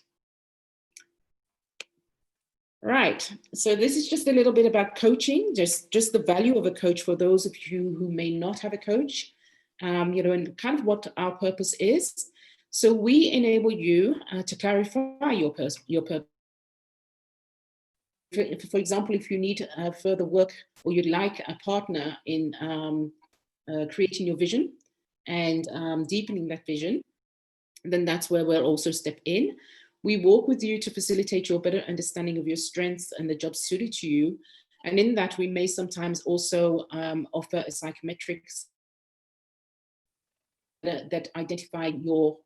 Right, so this is just a little bit about coaching, just the value of a coach for those of you who may not have a coach, you know, and kind of what our purpose is. So we enable you to clarify your purpose. For example, if you need further work or you'd like a partner in creating your vision and deepening that vision, then that's where we'll also step in. We work with you to facilitate your better understanding of your strengths and the job suited to you. And in that, we may sometimes also offer a psychometrics that identify your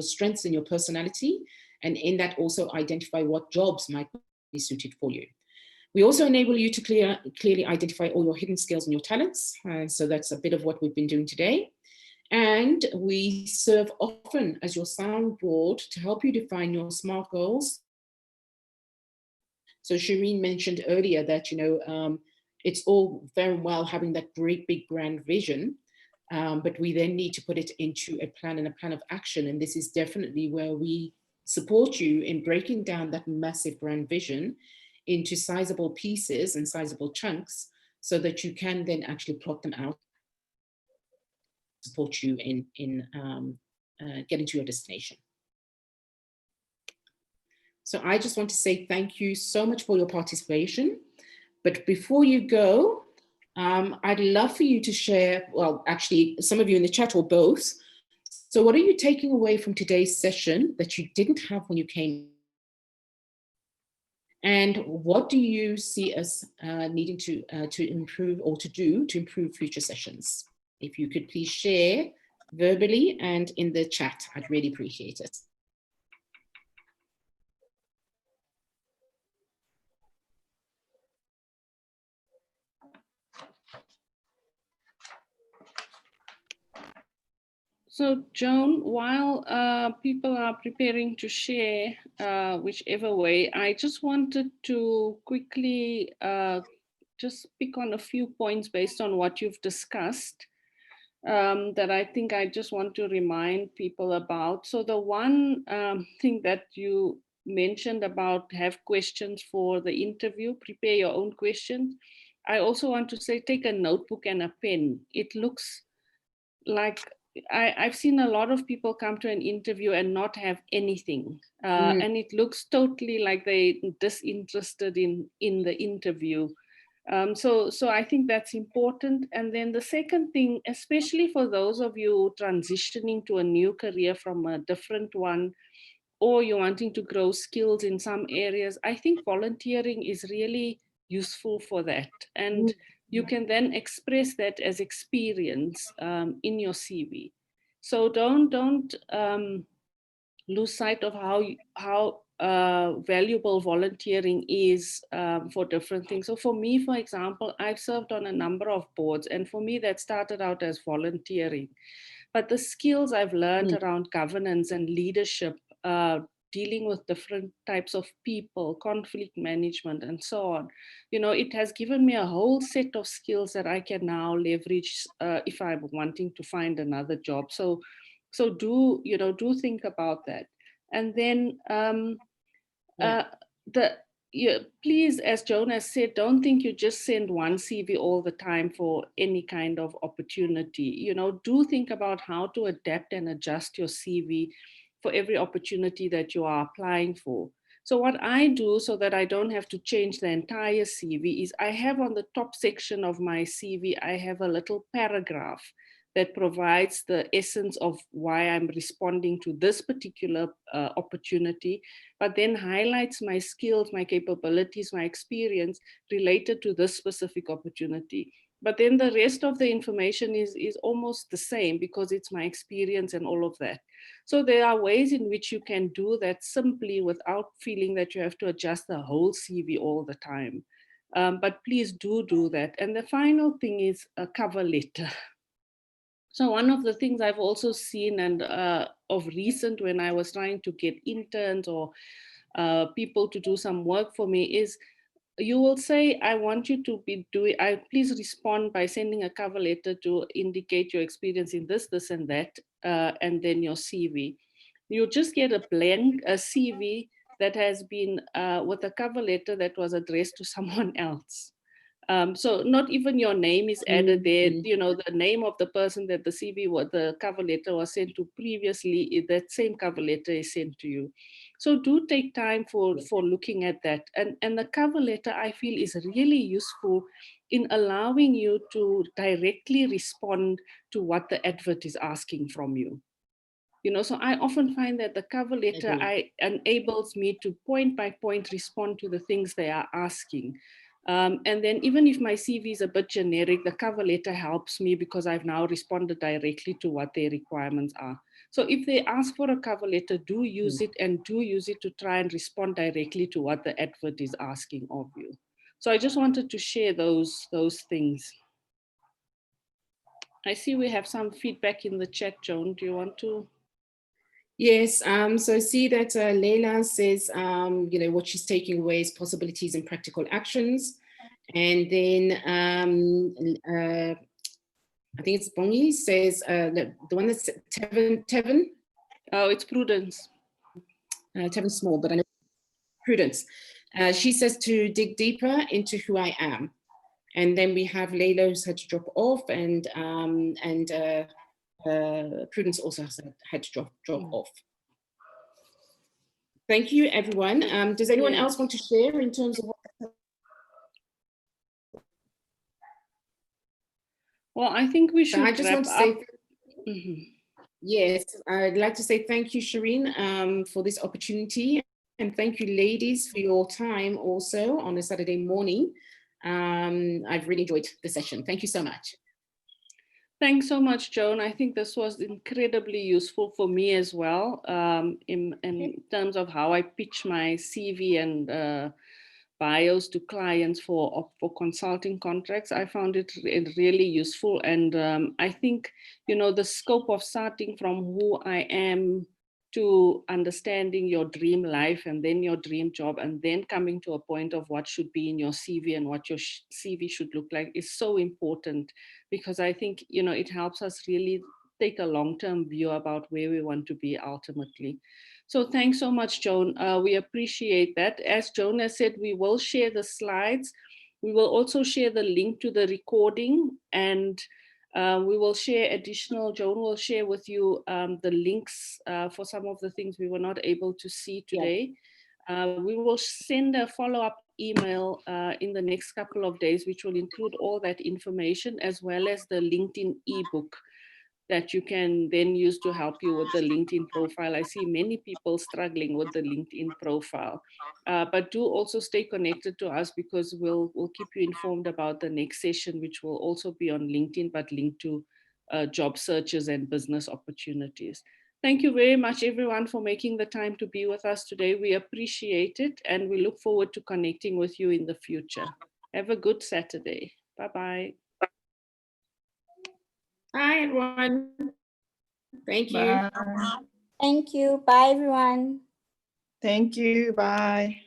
strengths and your personality. And in that also identify what jobs might be suited for you. We also enable you to clearly identify all your hidden skills and your talents. And so that's a bit of what we've been doing today. And we serve often as your soundboard to help you define your SMART goals. So Shireen mentioned earlier that, you know, it's all very well having that great big grand vision, but we then need to put it into a plan and a plan of action. And this is definitely where we support you in breaking down that massive grand vision into sizable pieces and sizable chunks so that you can then actually plot them out, support you in getting to your destination. So I just want to say thank you so much for your participation. But before you go, I'd love for you to share, well, actually, some of you in the chat or both. So what are you taking away from today's session that you didn't have when you came? And what do you see us needing to improve or to do to improve future sessions? If you could please share verbally and in the chat, I'd really appreciate it. So Joan, while people are preparing to share whichever way, I just wanted to quickly just pick on a few points based on what you've discussed that I think I just want to remind people about. So the one thing that you mentioned about have questions for the interview, prepare your own questions. I also want to say, take a notebook and a pen. It looks like I've seen a lot of people come to an interview and not have anything. And it looks totally like they're disinterested in the interview. So I think that's important. And then the second thing, especially for those of you transitioning to a new career from a different one, or you're wanting to grow skills in some areas, I think volunteering is really useful for that. And you can then express that as experience in your CV. So don't lose sight of how valuable volunteering is for different things. So for me, for example, I've served on a number of boards, and for me that started out as volunteering. But the skills I've learned around governance and leadership, dealing with different types of people, conflict management, and so on, you know, it has given me a whole set of skills that I can now leverage if I'm wanting to find another job. So So do think about that. And then please, as Joan has said, don't think you just send one CV all the time for any kind of opportunity. Do think about how to adapt and adjust your CV for every opportunity that you are applying for. So what I do, so that I don't have to change the entire CV, is I have on the top section of my CV, I have a little paragraph that provides the essence of why I'm responding to this particular opportunity, but then highlights my skills, my capabilities, my experience related to this specific opportunity. But then the rest of the information is almost the same because it's my experience and all of that. So there are ways in which you can do that simply without feeling that you have to adjust the whole CV all the time. But please do that. And the final thing is a cover letter. So one of the things I've also seen, and of recent when I was trying to get interns or people to do some work for me, is you will say, I want you to be doing, please respond by sending a cover letter to indicate your experience in this, this and that, and then your CV. You just get a blank, a CV that has been with a cover letter that was addressed to someone else. So not even your name is added there, the name of the person that the CV, the cover letter was sent to previously, that same cover letter is sent to you. So do take time for looking at that. And the cover letter, I feel, is really useful in allowing you to directly respond to what the advert is asking from you. So I often find that the cover letter enables me to point by point respond to the things they are asking. And then even if my CV is a bit generic, the cover letter helps me because I've now responded directly to what their requirements are. So if they ask for a cover letter, do use it, and do use it to try and respond directly to what the advert is asking of you. So I just wanted to share those things. I see we have some feedback in the chat, Joan. Do you want to? Yes, so I see that Leila says, what she's taking away is possibilities and practical actions. And then I think it's Bongi says, the one that's Tevin. Oh, it's Prudence. Tevin Small, but I know Prudence. She says to dig deeper into who I am. And then we have Leila who's had to drop off, and Prudence also has had to drop off. Thank you, everyone. Does anyone else want to share in terms of what? Well, I think we should. I just want to say, yes, I'd like to say thank you, Shireen, for this opportunity, and thank you, ladies, for your time also on a Saturday morning. I've really enjoyed the session. Thank you so much. Thanks so much, Joan. I think this was incredibly useful for me as well, in terms of how I pitch my CV and bios to clients for consulting contracts. I found it really useful. And I think, the scope of starting from who I am to understanding your dream life and then your dream job, and then coming to a point of what should be in your CV and what your CV should look like is so important, because I think, it helps us really take a long-term view about where we want to be ultimately. So thanks so much, Joan. We appreciate that. As Joan has said, we will share the slides. We will also share the link to the recording, and we will share Joan will share with you the links for some of the things we were not able to see today. We will send a follow-up email in the next couple of days, which will include all that information, as well as the LinkedIn ebook that you can then use to help you with the LinkedIn profile. I see many people struggling with the LinkedIn profile, but do also stay connected to us, because we'll keep you informed about the next session, which will also be on LinkedIn, but linked to job searches and business opportunities. Thank you very much, everyone, for making the time to be with us today. We appreciate it, and we look forward to connecting with you in the future. Have a good Saturday. Bye-bye. Hi, everyone. Thank you. Bye. Thank you. Bye, everyone. Thank you. Bye.